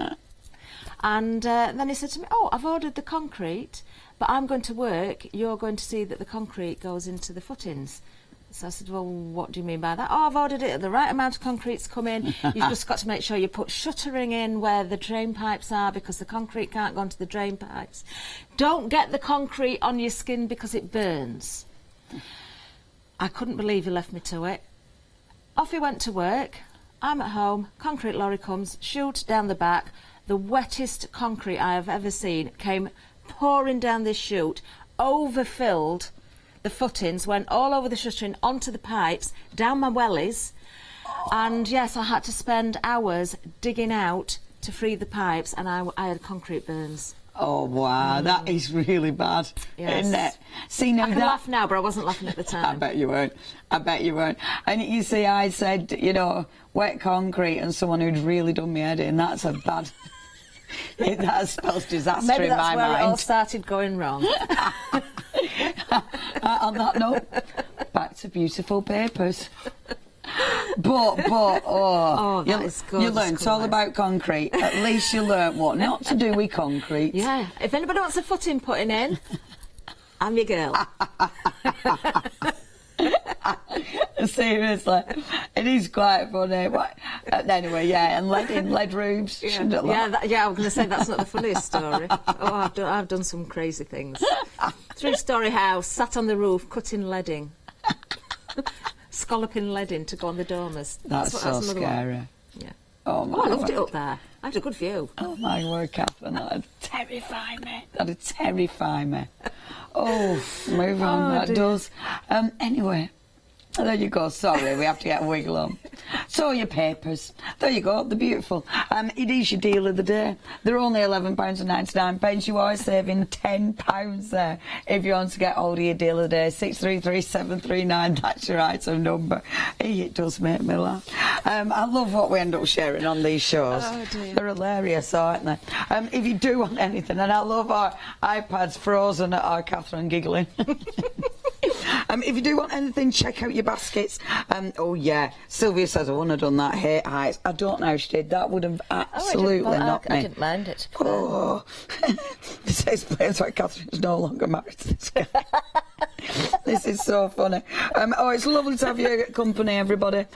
and then he said to me, "Oh, I've ordered the concrete, but I'm going to work. You're going to see that the concrete goes into the footings." So I said, "Well, what do you mean by that?" "Oh, I've ordered it. The right amount of concrete's come in. You've just got to make sure you put shuttering in where the drain pipes are, because the concrete can't go into the drain pipes. Don't get the concrete on your skin because it burns." I couldn't believe he left me to it. Off he went to work. I'm at home. Concrete lorry comes, shoot down the back. The wettest concrete I have ever seen came pouring down this chute, overfilled the footings, went all over the shuttering, onto the pipes, down my wellies, and yes, I had to spend hours digging out to free the pipes, and I had concrete burns. Oh wow, that is really bad, isn't it? See, now I can laugh now, but I wasn't laughing at the time. I bet you weren't. I bet you weren't. And you see, I said, you know, wet concrete, and someone who'd really done me head in. That's a bad. That spells disaster Maybe in my mind. Maybe that's where it all started going wrong. On that note, back to beautiful papers. But that is good. You learnt all about concrete. At least you learnt what not to do with concrete. Yeah. If anybody wants a footing putting in, I'm your girl. Seriously, it is quite funny. Anyway, and lead roofs. I was going to say that's not the funniest story. Oh, I've done some crazy things. 3-storey house, sat on the roof, cutting leading. Scalloping leading to go on the dormers. That's so scary. Yeah. Oh, my I loved it up there. I had a good view. Oh, my word, Catherine, that'd terrify me. That'd terrify me. Oh, move on, that does. Anyway, there you go. Sorry, we have to get a wiggle on. So your papers. There you go. They're beautiful. It is your deal of the day. They're only £11.99. You are saving £10 there if you want to get hold of your deal of the day. 633739. That's your item number. It does make me laugh. I love what we end up sharing on these shows. Oh, dear. They're hilarious, aren't they? If you do want anything, and I love our iPads frozen at our Catherine giggling. If you do want anything, check out your baskets. Oh yeah, Sylvia says I wouldn't have done that hair heights. I don't know how she did. That would have absolutely knocked me. I didn't mind it. Oh, this explains why Catherine's no longer married to this guy. This is so funny. Oh, it's lovely to have your company, everybody.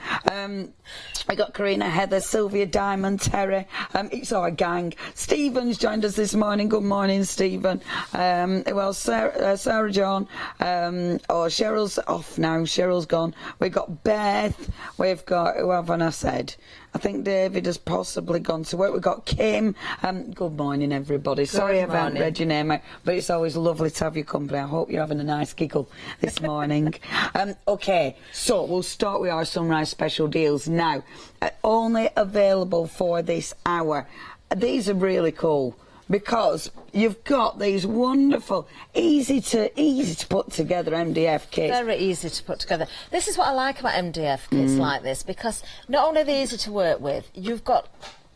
I got Karina, Heather, Sylvia, Diamond, Terry. It's our gang. Stephen's joined us this morning. Good morning, Stephen. Well, Sarah John. Cheryl's off now. Cheryl's gone. We've got Beth. We've got, who haven't I said? I think David has possibly gone to work. We've got Kim. Good morning, everybody. Sorry I haven't read your name out, but it's always lovely to have your company. I hope you're having a nice giggle this morning. Okay, so we'll start with our Sunrise Special deals now. Only available for this hour. These are really cool, because you've got these wonderful, easy to put together MDF kits. Very easy to put together. This is what I like about MDF kits like this, because not only are they easy to work with, you've got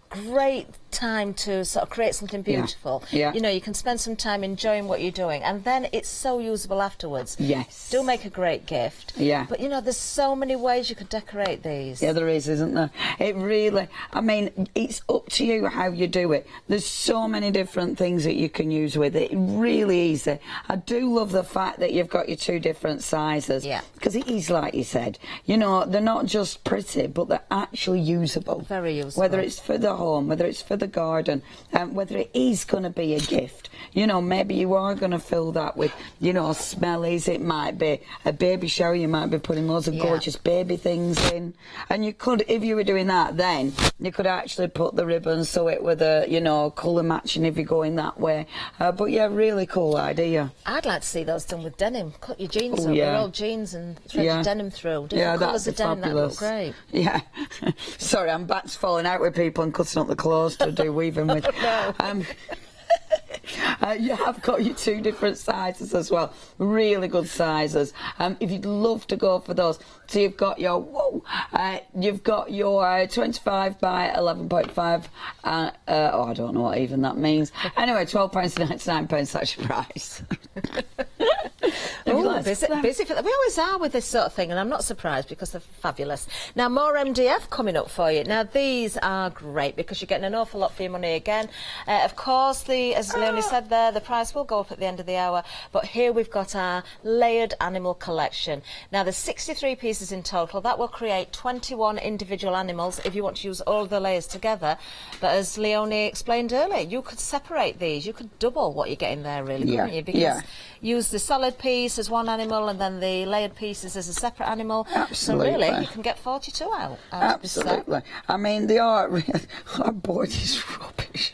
great time to sort of create something beautiful. Yeah. You know, you can spend some time enjoying what you're doing, and then it's so usable afterwards. Yes. Do make a great gift. Yeah. But you know, there's so many ways you could decorate these. Yeah, there is, isn't there? It really, I mean, it's up to you how you do it. There's so many different things that you can use with it. Really easy. I do love the fact that you've got your two different sizes. Yeah. Because it is, like you said, you know, they're not just pretty, but they're actually usable. Very usable. Whether it's for the home, whether it's for the garden, whether it is going to be a gift. You know, maybe you are going to fill that with, you know, smellies. It might be a baby shower. You might be putting loads of gorgeous baby things in. And you could, if you were doing that, then you could actually put the ribbons, sew it with a, you know, colour matching if you're going that way. But yeah, really cool idea. I'd like to see those done with denim. Cut your jeans up, yeah. your old jeans, and thread your denim through. Different colours of denim, that look great. Yeah. Sorry, I'm back to falling out with people and cutting up the clothes to do weaving with. No. You have got your two different sizes as well, really good sizes. If you'd love to go for those, so you've got your 25 by 11.5. I don't know what even that means. Anyway, £12.99, that's your price. Oh, busy for that. We always are with this sort of thing, and I'm not surprised because they're fabulous. Now, more MDF coming up for you. Now, these are great because you're getting an awful lot for your money again. Of course, as Leonie said there, the price will go up at the end of the hour, but here we've got our layered animal collection. Now, there's 63 pieces in total. That will create 21 individual animals if you want to use all the layers together. But as Leonie explained earlier, you could separate these. You could double what you're getting there, really, couldn't you? Because use the solid piece as one animal and then the layered pieces as a separate animal. Absolutely. So really, you can get 42 out. Absolutely. I mean, they are. Our board is rubbish.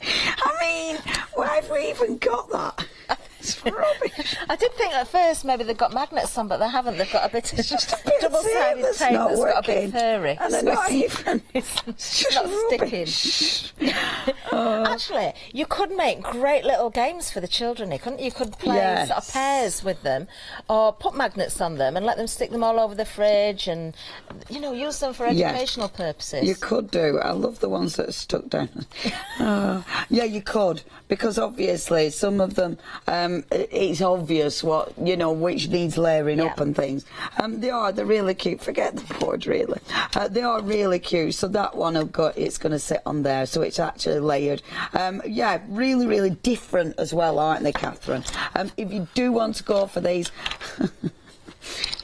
I mean, why have we even got that? It's rubbish. I did think at first maybe they've got magnets on, but they haven't. They've got a bit of double-sided tape that's got a bit furry. And they're not even. It's not sticking. Actually, you could make great little games for the children, couldn't you? You could play sort of pairs with them, or put magnets on them and let them stick them all over the fridge, and you know, use them for educational purposes. You could do. I love the ones that are stuck down. Yeah, you could, because obviously some of them, it's obvious what, you know, which needs layering up and things. They're really cute. Forget the board, really. They are really cute. So that one it's going to sit on there, so it's actually layered. Yeah, really, really different as well, aren't they, Catherine? If you do want to go for these.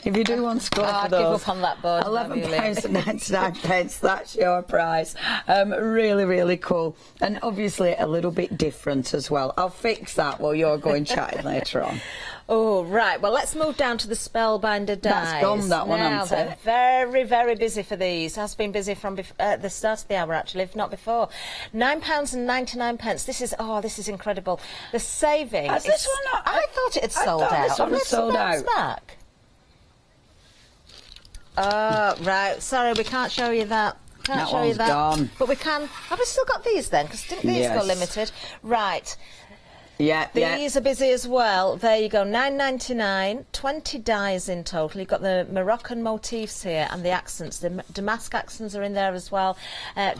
If you do want to go for those, give up on that board. £11.99, that's your price. Really, really cool. And obviously a little bit different as well. I'll fix that while you're going chatting later on. Oh, right. Well, let's move down to the Spellbinder dies. That's gone, that one, hasn't it? They're very, very busy for these. Has been busy from the start of the hour, actually, if not before. £9.99. This is incredible. The saving. Has this one not? I thought it had sold out. This one was sold out. Back. Oh, right. Sorry, we can't show you that. Can't show you that. Gone. But we can. Have we still got these then? Because didn't these go limited? Right. Yeah, These are busy as well. There you go, £9.99, 20 dies in total. You've got the Moroccan motifs here and the accents. The damask accents are in there as well.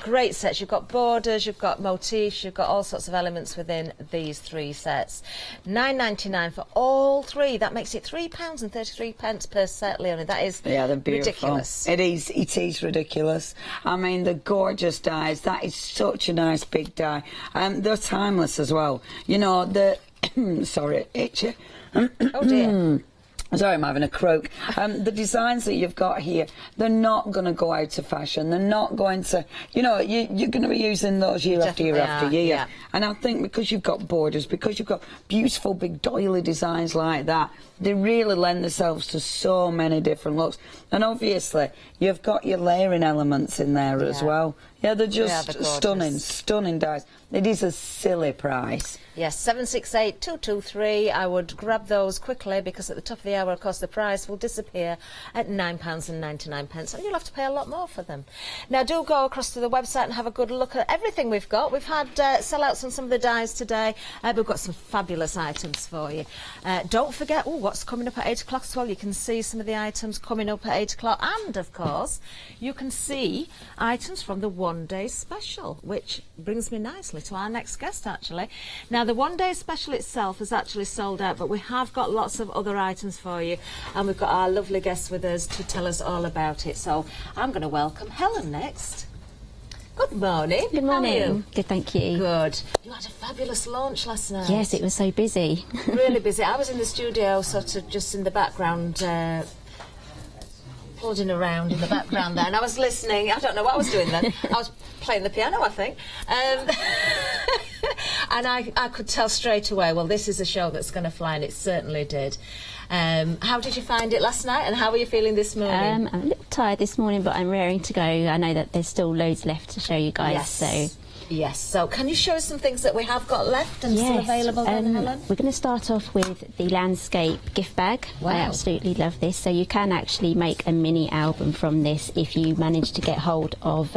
Great sets. You've got borders, you've got motifs, you've got all sorts of elements within these three sets. £9.99 for all three. That makes it £3.33 per set, Leonie. That is they're beautiful. Ridiculous. It is ridiculous. I mean, the gorgeous dies. That is such a nice big die. They're timeless as well. You know, sorry, itchy. Oh dear. Sorry, I'm having a croak. The designs that you've got here, they're not going to go out of fashion. They're not going to, you know, you're going to be using those year after year after year. Yeah. And I think because you've got borders, because you've got beautiful big doily designs like that, they really lend themselves to so many different looks. And obviously, you've got your layering elements in there as well. Yeah, they're just stunning dies. It is a silly price. Yes, 768-223. I would grab those quickly because at the top of the hour, of course, the price will disappear at £9.99, and you'll have to pay a lot more for them. Now, do go across to the website and have a good look at everything we've got. We've had sellouts on some of the dies today. We've got some fabulous items for you. Don't forget, what's coming up at 8 o'clock as well. You can see some of the items coming up at 8 o'clock, and of course, you can see items from the one-day special, which brings me nicely to our next guest, actually. Now, the one-day special itself is actually sold out, but we have got lots of other items for you, and we've got our lovely guests with us to tell us all about it. So I'm going to welcome Helen next. Good morning. Good morning. How are you? Good, thank you. Good. You had a fabulous launch last night. Yes, it was so busy. Really busy. I was in the studio, sort of just in the background, plodding around in the background there, and I was listening. I don't know what I was doing then. I was playing the piano, I think. And I could tell straight away, well, this is a show that's going to fly, and it certainly did. How did you find it last night, and how are you feeling this morning? I'm a little tired this morning, but I'm raring to go. I know that there's still loads left to show you guys. Yes, so can you show us some things that we have got left and still available then, Helen? We're going to start off with the landscape gift bag. Wow. I absolutely love this. So you can actually make a mini album from this if you manage to get hold of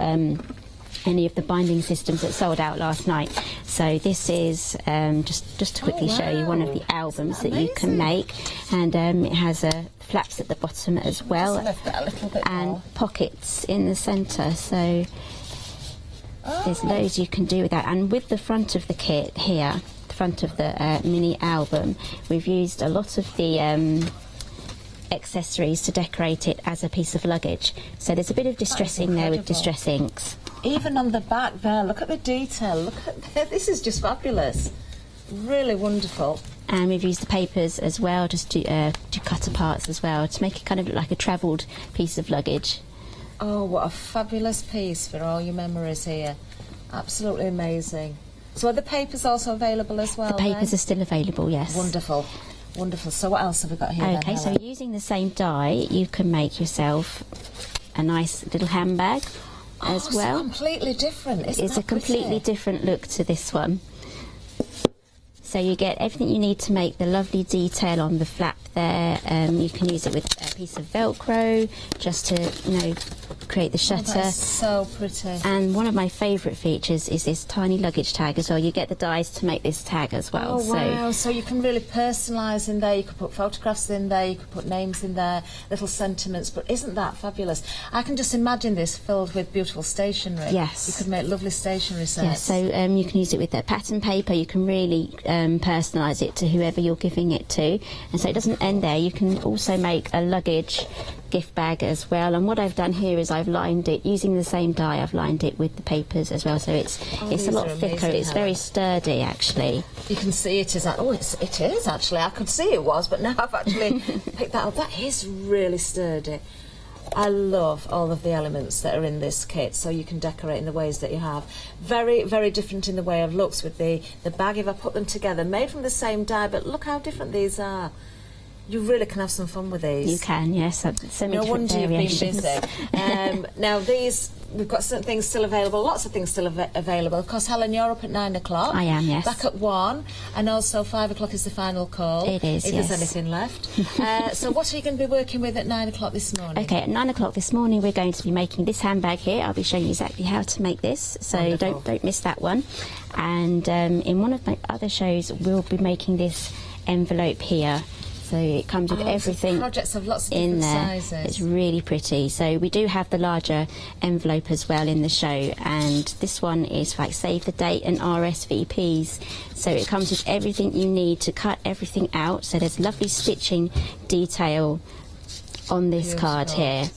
any of the binding systems that sold out last night. So this is just to quickly show you one of the albums that you can make, and it has flaps at the bottom as well, Just lift it a little bit and more. pockets in the centre. So there's loads you can do with that. And with the front of the kit here, the front of the mini album, we've used a lot of the accessories to decorate it as a piece of luggage. So there's a bit of distressing there with distress inks. Even on the back there, look at the detail. Look at this is just fabulous. Really wonderful. And we've used the papers as well, just to cut parts as well, to make it kind of look like a travelled piece of luggage. Oh, what a fabulous piece for all your memories here. Absolutely amazing. So are the papers also available as well? The papers are still available, yes. Wonderful. Wonderful. So what else have we got here then, Okay, so Helen? using the same die, you can make yourself a nice little handbag as well. It's completely different. It's a completely different look to this one. So you get everything you need to make the lovely detail on the flap there. You can use it with a piece of Velcro just to, create the shutter. Oh, that's so pretty. And one of my favourite features is this tiny luggage tag as well. You get the dies to make this tag as well. Oh, wow. So you can really personalise in there. You could put photographs in there. You could put names in there, little sentiments. But isn't that fabulous? I can just imagine this filled with beautiful stationery. Yes. You could make lovely stationery sets. Yeah, so you can use it with the pattern paper. You can really personalise it to whoever you're giving it to. And so it doesn't end there. You can also make a luggage gift bag as well. And what I've done here is I've lined it, using the same die, I've lined it with the papers as well. So it's a lot thicker. It's very sturdy, actually. You can see it is. It is actually. I could see it was, but now I've actually picked that up. That is really sturdy. I love all of the elements that are in this kit, so you can decorate in the ways that you have. Very, very different in the way of looks with the bag. If I put them together, made from the same die, but look how different these are. You really can have some fun with these. You can, yes. So many no different wonder you've been variations. busy. Now these, we've got some things still available, lots of things still available. Of course, Helen, you're up at 9 o'clock. I am, yes. Back at 1, and also 5 o'clock is the final call. It is, if yes. there's anything left. So what are you going to be working with at 9 o'clock this morning? Okay, at 9 o'clock this morning we're going to be making this handbag here. I'll be showing you exactly how to make this, so Wonderful. don't miss that one. And in one of my other shows we'll be making this envelope here. So it comes with everything projects of lots of in different there. sizes. It's really pretty. So we do have the larger envelope as well in the show, and this one is for like save the date and RSVPs. So it comes with everything you need to cut everything out. So there's lovely stitching detail on this card here,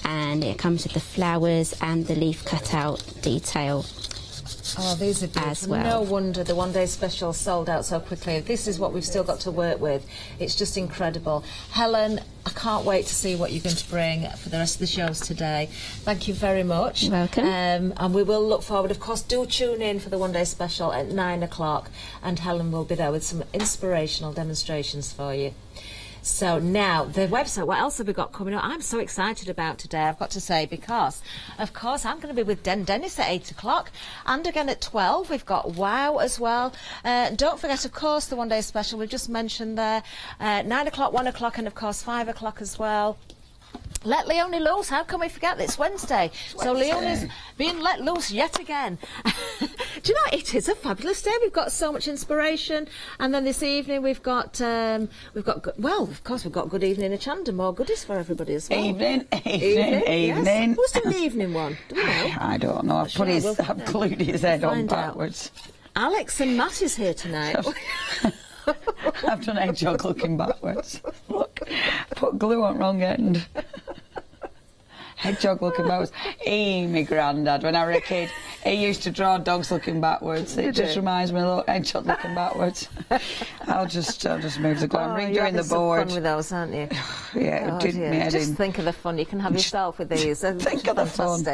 and it comes with the flowers and the leaf cutout detail. Oh, these are beautiful. As well. No wonder the one-day special sold out so quickly. This is what we've still got to work with. It's just incredible. Helen, I can't wait to see what you're going to bring for the rest of the shows today. Thank you very much. You're welcome. And we will look forward. Of course, do tune in for the one-day special at 9 o'clock, and Helen will be there with some inspirational demonstrations for you. So now, the website, what else have we got coming up? I'm so excited about today, I've got to say, because, of course, I'm going to be with Dennis at 8 o'clock, and again at 12. We've got WOW as well. Don't forget, of course, the one-day special we've just mentioned there. 9 o'clock, 1 o'clock, and, of course, 5 o'clock as well. Let Leonie loose. How can we forget that it's Wednesday? So Leonie's being let loose yet again. Do you know, it is a fabulous day. We've got so much inspiration. And then this evening we've got well, of course, we've got Good Evening Hochanda. More goodies for everybody as well. Evening. Yes. Who's doing the evening one? Do we know? I don't know. I've glued his head on backwards. Alex and Matt is here tonight. I've done egg jog looking backwards. Look, put glue on wrong end. Head jog looking backwards. My granddad, when I was a kid, he used to draw dogs looking backwards. It just reminds me, look, head jog looking backwards. I'll just move the glue. I'm redoing the board. Fun with those, aren't you? Yeah, it did me head Just in. think of the fun you can have yourself with these. Think of the fun.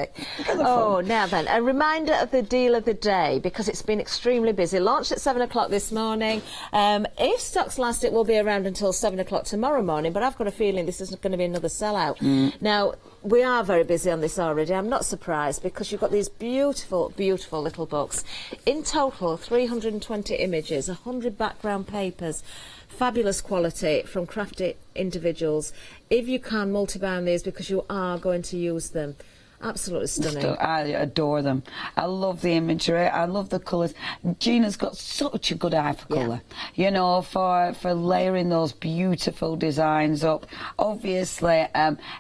Oh, now then, a reminder of the deal of the day, because it's been extremely busy. Launched at 7 o'clock this morning. If stocks last, it will be around until 7 o'clock tomorrow morning, but I've got a feeling this is going to be another sellout. Now, we are very busy on this already. I'm not surprised, because you've got these beautiful, beautiful little books. In total, 320 images, 100 background papers, fabulous quality from crafty individuals. If you can, multi-bound these, because you are going to use them. Absolutely stunning. I adore them. I love the imagery. I love the colours. Gina's got such a good eye for colour. You know, for layering those beautiful designs up. Obviously,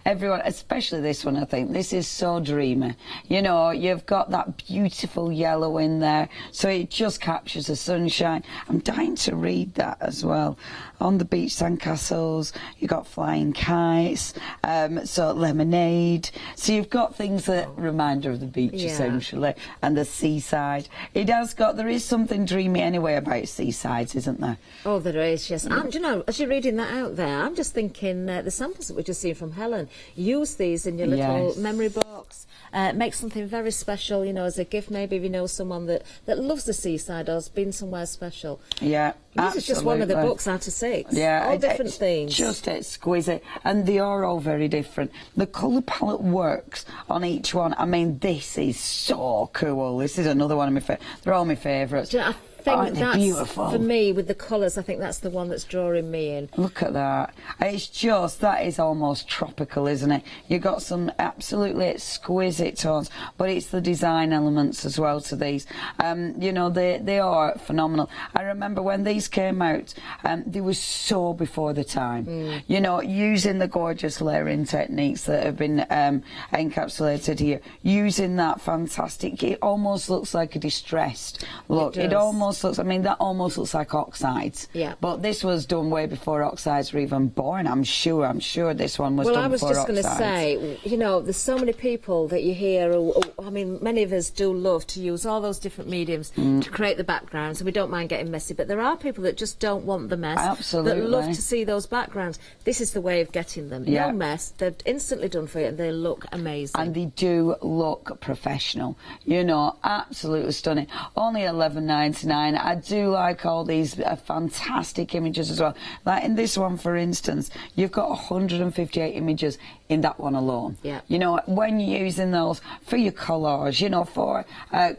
everyone, especially this one, I think, this is so dreamy. You know, you've got that beautiful yellow in there, so it just captures the sunshine. I'm dying to read that as well. On the beach, sandcastles, you've got flying kites, so lemonade. So you've got things that remind her of the beach, essentially, and the seaside. There is something dreamy anyway about seasides, isn't there? Oh, there is, yes. And, you know, as you're reading that out there, I'm just thinking the samples that we've just seen from Helen, use these in your little memory box. Make something very special, you know, as a gift, maybe if you know someone that loves the seaside or has been somewhere special. Yeah, this is just one of the books out of 6. Yeah, all different themes. Just exquisite, and they are all very different. The colour palette works on each one. I mean, this is so cool. This is another one of my favourites. They're all my favourites. I think that's beautiful. For me, with the colours, I think that's the one that's drawing me in. Look at that. It's just, that is almost tropical, isn't it? You've got some absolutely exquisite tones, but it's the design elements as well to these. You know, they are phenomenal. I remember when these came out, they were so before the time. You know, using the gorgeous layering techniques that have been encapsulated here, using that fantastic, it almost looks like a distressed look. It almost looks, I mean, that almost looks like oxides. Yeah. But this was done way before oxides were even born, I'm sure. I'm sure this one was done before oxides. Well, I was just going to say, you know, there's so many people that you hear, I mean, many of us do love to use all those different mediums to create the backgrounds, and we don't mind getting messy, but there are people that just don't want the mess. Absolutely. That love to see those backgrounds. This is the way of getting them. No mess. They're instantly done for you, and they look amazing. And they do look professional. You know, absolutely stunning. Only $11.99. I do like all these fantastic images as well. Like in this one, for instance, you've got 158 images in that one alone. Yeah. You know, when you're using those for your collage, you know, for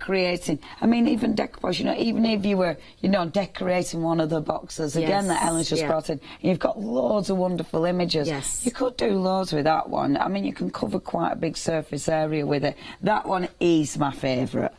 creating, I mean, even decoupage, you know, even if you were, you know, decorating one of the boxes, again, that Ellen's just brought in, you've got loads of wonderful images. Yes. You could do loads with that one. I mean, you can cover quite a big surface area with it. That one is my favourite.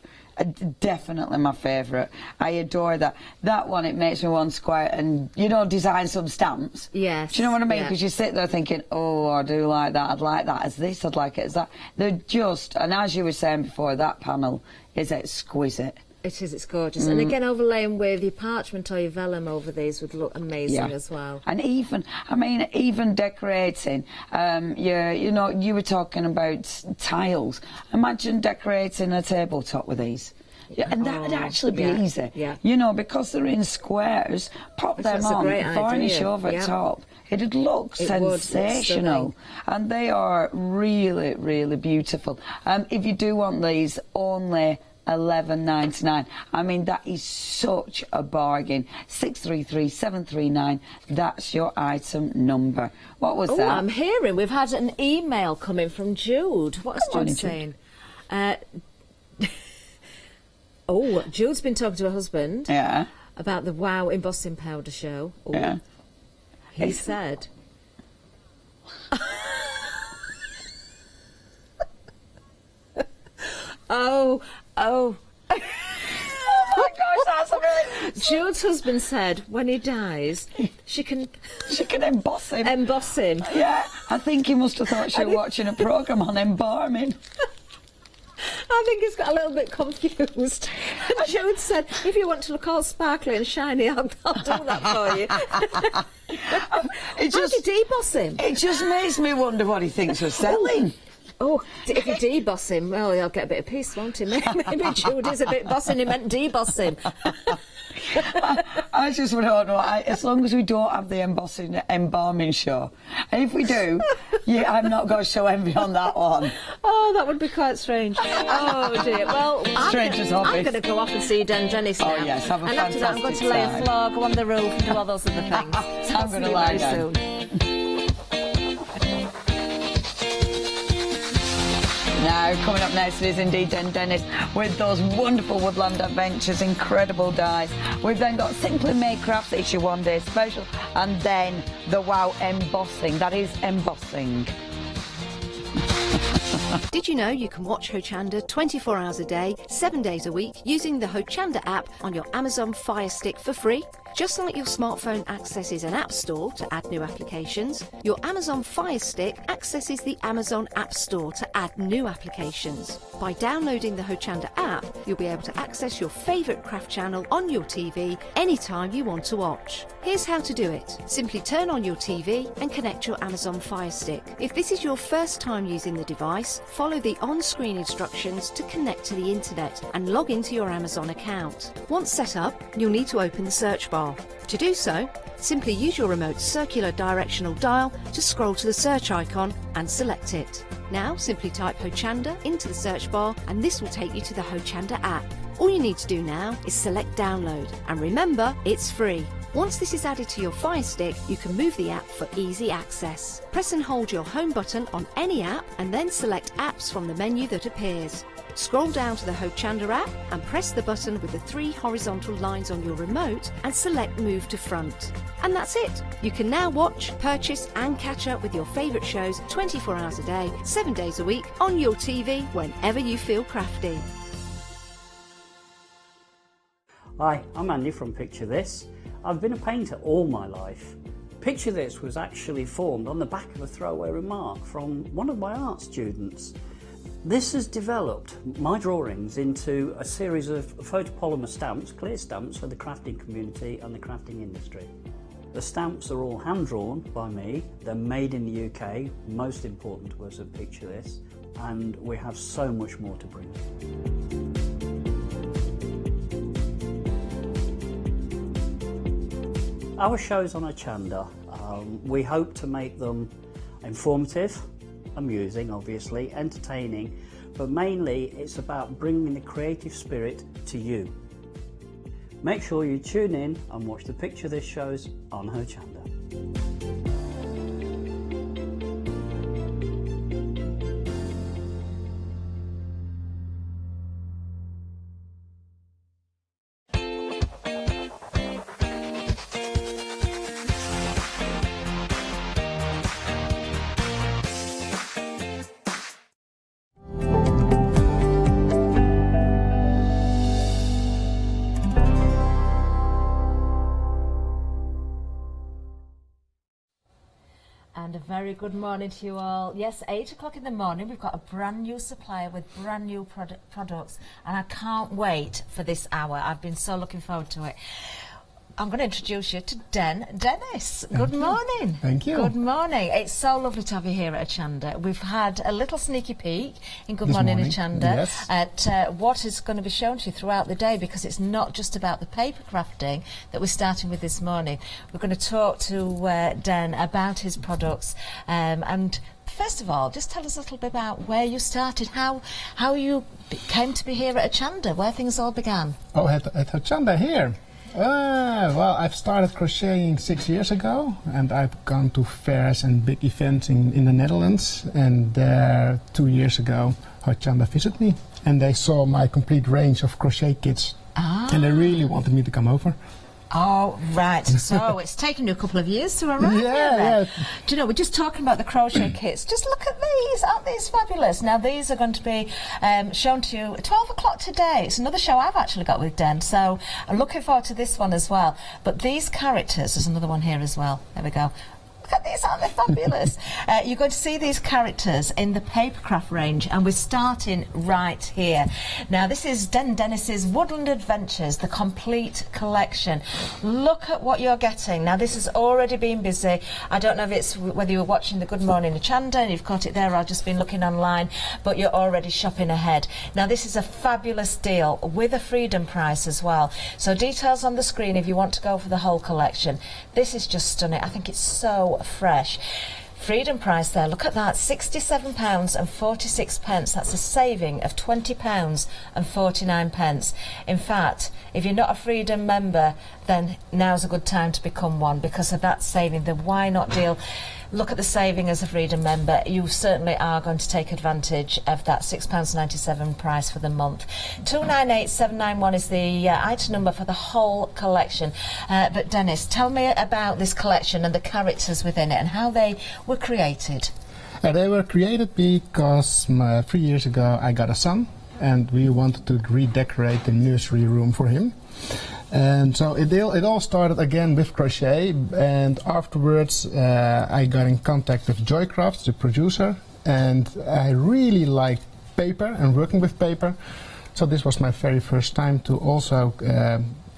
Definitely my favourite. I adore that. That one, it makes me want to go out and, you know, design some stamps. Yes. Do you know what I mean? Because you sit there thinking, oh, I do like that. I'd like that as this. I'd like it as that. They're just, and as you were saying before, that panel is exquisite. It is, it's gorgeous. And again, overlaying with your parchment or your vellum over these would look amazing as well. And even, I mean, even decorating, you know, you were talking about tiles. Imagine decorating a tabletop with these. Yeah, and that would actually be easy. Yeah. You know, because they're in squares, pop them on, varnish over top. It'd look sensational. And they are really, really beautiful. If you do want these, only £11.99. I mean, that is such a bargain. 633-739, that's your item number. What was that? I'm hearing we've had an email coming from Jude. What's Jude saying? Jude's been talking to her husband about the Wow embossing powder show. Yeah. He said... Oh my gosh, that's amazing. Jude's husband said when he dies, she can emboss him. Emboss him. Yeah, I think he must have thought she was watching a programme on embalming. I think he's got a little bit confused. And Jude said, if you want to look all sparkly and shiny, I'll do that for you. How do you deboss him? It just makes me wonder what he thinks we're selling. Oh, if you deboss him, well, he'll get a bit of peace, won't he? Maybe Jude is a bit bossing, he meant deboss him. I just don't know. As long as we don't have the embalming show. And if we do, I'm not going to show envy on that one. Oh, that would be quite strange. Oh, dear. Well, I'm going to go off and see Dennis now. Oh, yes, have a fantastic after that, I'm going to lay a floor, go on the roof and do all those other things. I'm going to lie down. Now, coming up next is indeed Dennis with those wonderful Woodland adventures, incredible dies. We've then got Simply Made Crafts, it's your one-day special, and then the Wow embossing, that is embossing. Did you know you can watch Hochanda 24 hours a day, 7 days a week using the Hochanda app on your Amazon Fire Stick for free? Just like your smartphone accesses an app store to add new applications, your Amazon Fire Stick accesses the Amazon App Store to add new applications. By downloading the Hochanda app, you'll be able to access your favourite craft channel on your TV anytime you want to watch. Here's how to do it. Simply turn on your TV and connect your Amazon Fire Stick. If this is your first time using the device, follow the on-screen instructions to connect to the internet and log into your Amazon account. Once set up, you'll need to open the search bar. To do so, simply use your remote circular directional dial to scroll to the search icon and select it. Now simply type Hochanda into the search bar and this will take you to the Hochanda app. All you need to do now is select download and remember, it's free. Once this is added to your Fire Stick, you can move the app for easy access. Press and hold your home button on any app and then select apps from the menu that appears. Scroll down to the Hochanda app and press the button with the 3 horizontal lines on your remote and select Move to Front. And that's it! You can now watch, purchase and catch up with your favourite shows 24 hours a day, 7 days a week on your TV whenever you feel crafty. Hi, I'm Andy from Picture This. I've been a painter all my life. Picture This was actually formed on the back of a throwaway remark from one of my art students. This has developed my drawings into a series of photopolymer stamps, clear stamps for the crafting community and the crafting industry. The stamps are all hand-drawn by me, they're made in the UK, most important to us at Picture This, and we have so much more to bring. Our shows on Hochanda, we hope to make them informative, amusing obviously, entertaining, but mainly it's about bringing the creative spirit to you. Make sure you tune in and watch the Picture This shows on Hochanda. And a very good morning to you all. Yes, 8 o'clock in the morning, we've got a brand new supplier with brand new products, and I can't wait for this hour. I've been so looking forward to it. I'm going to introduce you to Dennis. Good morning. Thank you. Good morning. It's so lovely to have you here at Hochanda. We've had a little sneaky peek in Good This Morning morning, Hochanda yes. at what is going to be shown to you throughout the day, because it's not just about the paper crafting that we're starting with this morning. We're going to talk to Den about his products and first of all, just tell us a little bit about where you started, how you came to be here at Hochanda, where things all began. Oh, at Hochanda here. Well, I've started crocheting 6 years ago, and I've gone to fairs and big events in the Netherlands. And 2 years ago, Hochanda visited me, and they saw my complete range of crochet kits, and they really wanted me to come over. Oh, right. So it's taken you a couple of years to arrive here then. Do you know, we're just talking about the crochet kits. Just look at these. Aren't these fabulous? Now, these are going to be shown to you at 12 o'clock today. It's another show I've actually got with Den, so I'm looking forward to this one as well. But these characters, there's another one here as well. There we go. Look at these, aren't they fabulous? You're going to see these characters in the papercraft range, and we're starting right here. Now, this is Dennis's Woodland Adventures, the complete collection. Look at what you're getting. Now, this has already been busy. I don't know if it's whether you were watching the Good Morning Hochanda and you've got it there, or I've just been looking online, but you're already shopping ahead. Now, this is a fabulous deal with a freedom price as well. So details on the screen if you want to go for the whole collection. This is just stunning. I think it's so fresh. Freedom price there, look at that, £67.46. That's a saving of £20.49. In fact, if you're not a Freedom member, then now's a good time to become one because of that saving. The Why Not deal. Look at the saving as a Freedom member. You certainly are going to take advantage of that £6.97 price for the month. 298791 is the item number for the whole collection. But Dennis, tell me about this collection and the characters within it and how they were created. They were created because 3 years ago I got a son, and we wanted to redecorate the nursery room for him. And so it all started again with crochet, and afterwards I got in contact with Joycraft, the producer, and I really liked paper and working with paper. So this was my very first time to also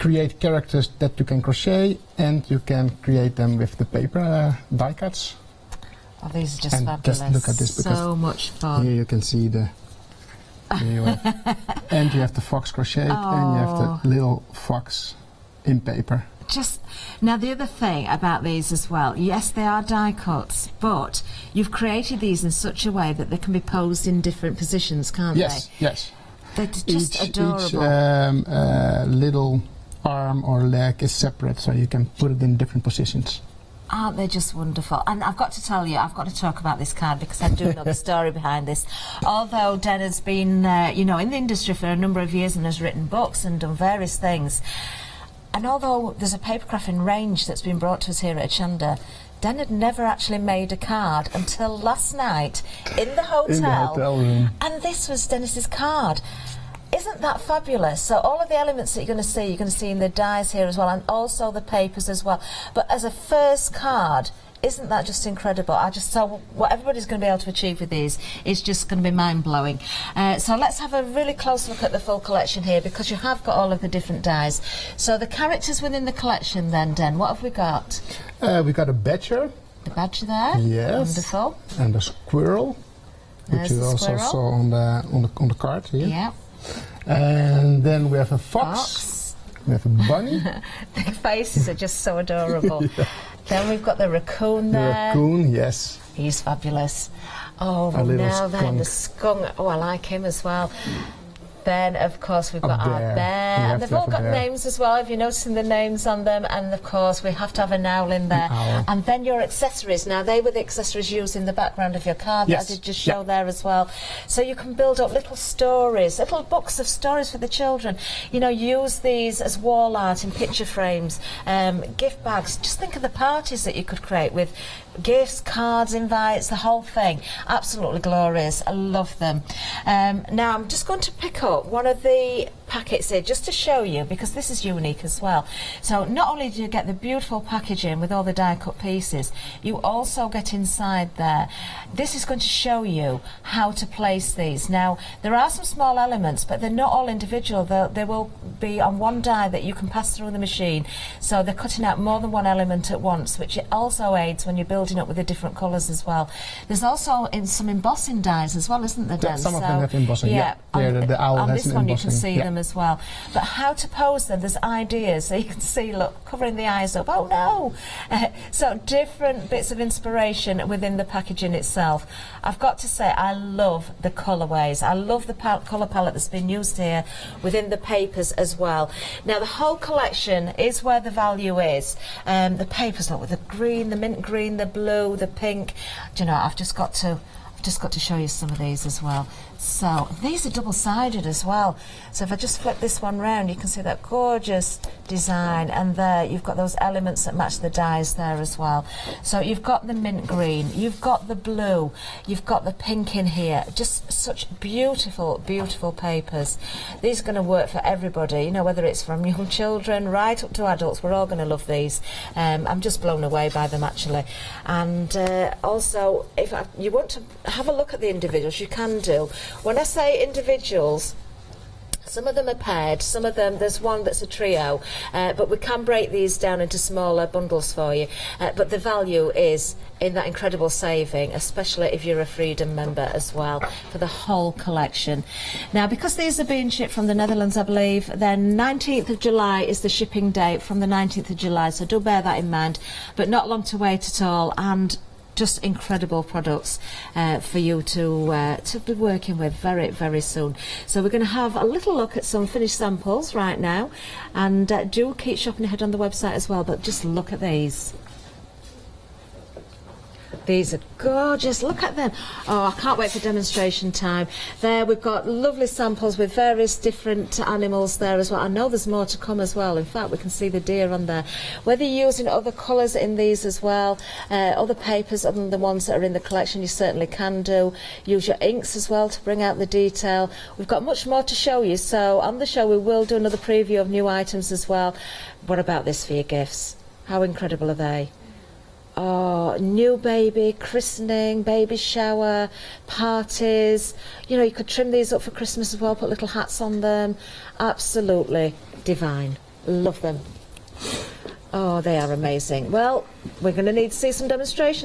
create characters that you can crochet, and you can create them with the paper die cuts. Oh, these are just and fabulous. Just look at this, because so much fun. Here you can see the and you have the fox crocheted, and you have the little fox in paper. Just now, the other thing about these as well, yes, they are die cuts, but you've created these in such a way that they can be posed in different positions, can't they? Yes. They're just adorable. Each little arm or leg is separate, so you can put it in different positions. Aren't they just wonderful? And I've got to tell you, I've got to talk about this card because I do know the story behind this. Although Den has been, in the industry for a number of years and has written books and done various things, and although there's a papercrafting range that's been brought to us here at Hochanda, Den had never actually made a card until last night in the hotel. In the hotel room. And this was Dennis's card. Isn't that fabulous? So all of the elements that you're going to see in the dies here as well, and also the papers as well. But as a first card, isn't that just incredible? So what everybody's going to be able to achieve with these is just going to be mind-blowing. So let's have a really close look at the full collection here, because you have got all of the different dies. So the characters within the collection then, Den, what have we got? We got a badger. The badger there. Yes. Wonderful. And a squirrel, which you also saw on the card here. Yeah. And then we have a fox. We have a bunny. The faces are just so adorable. Then we've got the raccoon there. The raccoon, yes. He's fabulous. Oh, now then, the skunk. Oh, I like him as well. Then, of course, we've got our bear. And they've all got names as well, if you're noticing the names on them. And, of course, we have to have an owl in there. And then your accessories. Now, they were the accessories used in the background of your card that I did just show there as well. So you can build up little stories, little books of stories for the children. Use these as wall art in picture frames, gift bags. Just think of the parties that you could create with gifts, cards, invites, the whole thing. Absolutely glorious. I love them. Now I'm just going to pick up one of the packets here just to show you, because this is unique as well. So not only do you get the beautiful packaging with all the die cut pieces, you also get inside there. This is going to show you how to place these. Now there are some small elements, but they're not all individual. They will be on one die that you can pass through the machine, so they're cutting out more than one element at once, which it also aids when you're building up with the different colours as well. There's also some embossing dies as well, isn't there, Dan? Some of them have embossing, yeah. The owl on has this one you can see yeah. them as well. But how to pose them, there's ideas. So you can see, look, covering the eyes up. Oh no! So different bits of inspiration within the packaging itself. I've got to say, I love the colourways. I love the colour palette that's been used here within the papers as well. Now the whole collection is where the value is. The papers, look, with the green, the mint green, the blue, the pink. Do you know, I've just got to show you some of these as well. So these are double-sided as well. So if I just flip this one round, you can see that gorgeous design, and there you've got those elements that match the dies there as well. So you've got the mint green, you've got the blue, you've got the pink in here. Just such beautiful, beautiful papers. These are going to work for everybody, you know, whether it's from young children right up to adults. We're all going to love these. I'm just blown away by them actually. And also, if you want to have a look at the individuals, you can do. When I say individuals, some of them are paired, some of them, there's one that's a trio, but we can break these down into smaller bundles for you. But the value is in that incredible saving, especially if you're a Freedom member as well, for the whole collection. Now, because these are being shipped from the Netherlands, I believe, then 19th of July is the shipping date, from the 19th of July, so do bear that in mind, but not long to wait at all, and just incredible products for you to be working with very, very soon. So we're going to have a little look at some finished samples right now, and do keep shopping ahead on the website as well, but just look at these. These are gorgeous. Look at them. Oh, I can't wait for demonstration time. There we've got lovely samples with various different animals there as well. I know there's more to come as well. In fact, we can see the deer on there. Whether you're using other colours in these as well, other papers other than the ones that are in the collection, you certainly can do. Use your inks as well to bring out the detail. We've got much more to show you, so on the show we will do another preview of new items as well. What about this for your gifts? How incredible are they? Oh, new baby, christening, baby shower, parties. You know, you could trim these up for Christmas as well, put little hats on them. Absolutely divine. Love them. Oh, they are amazing. Well, we're going to need to see some demonstrations.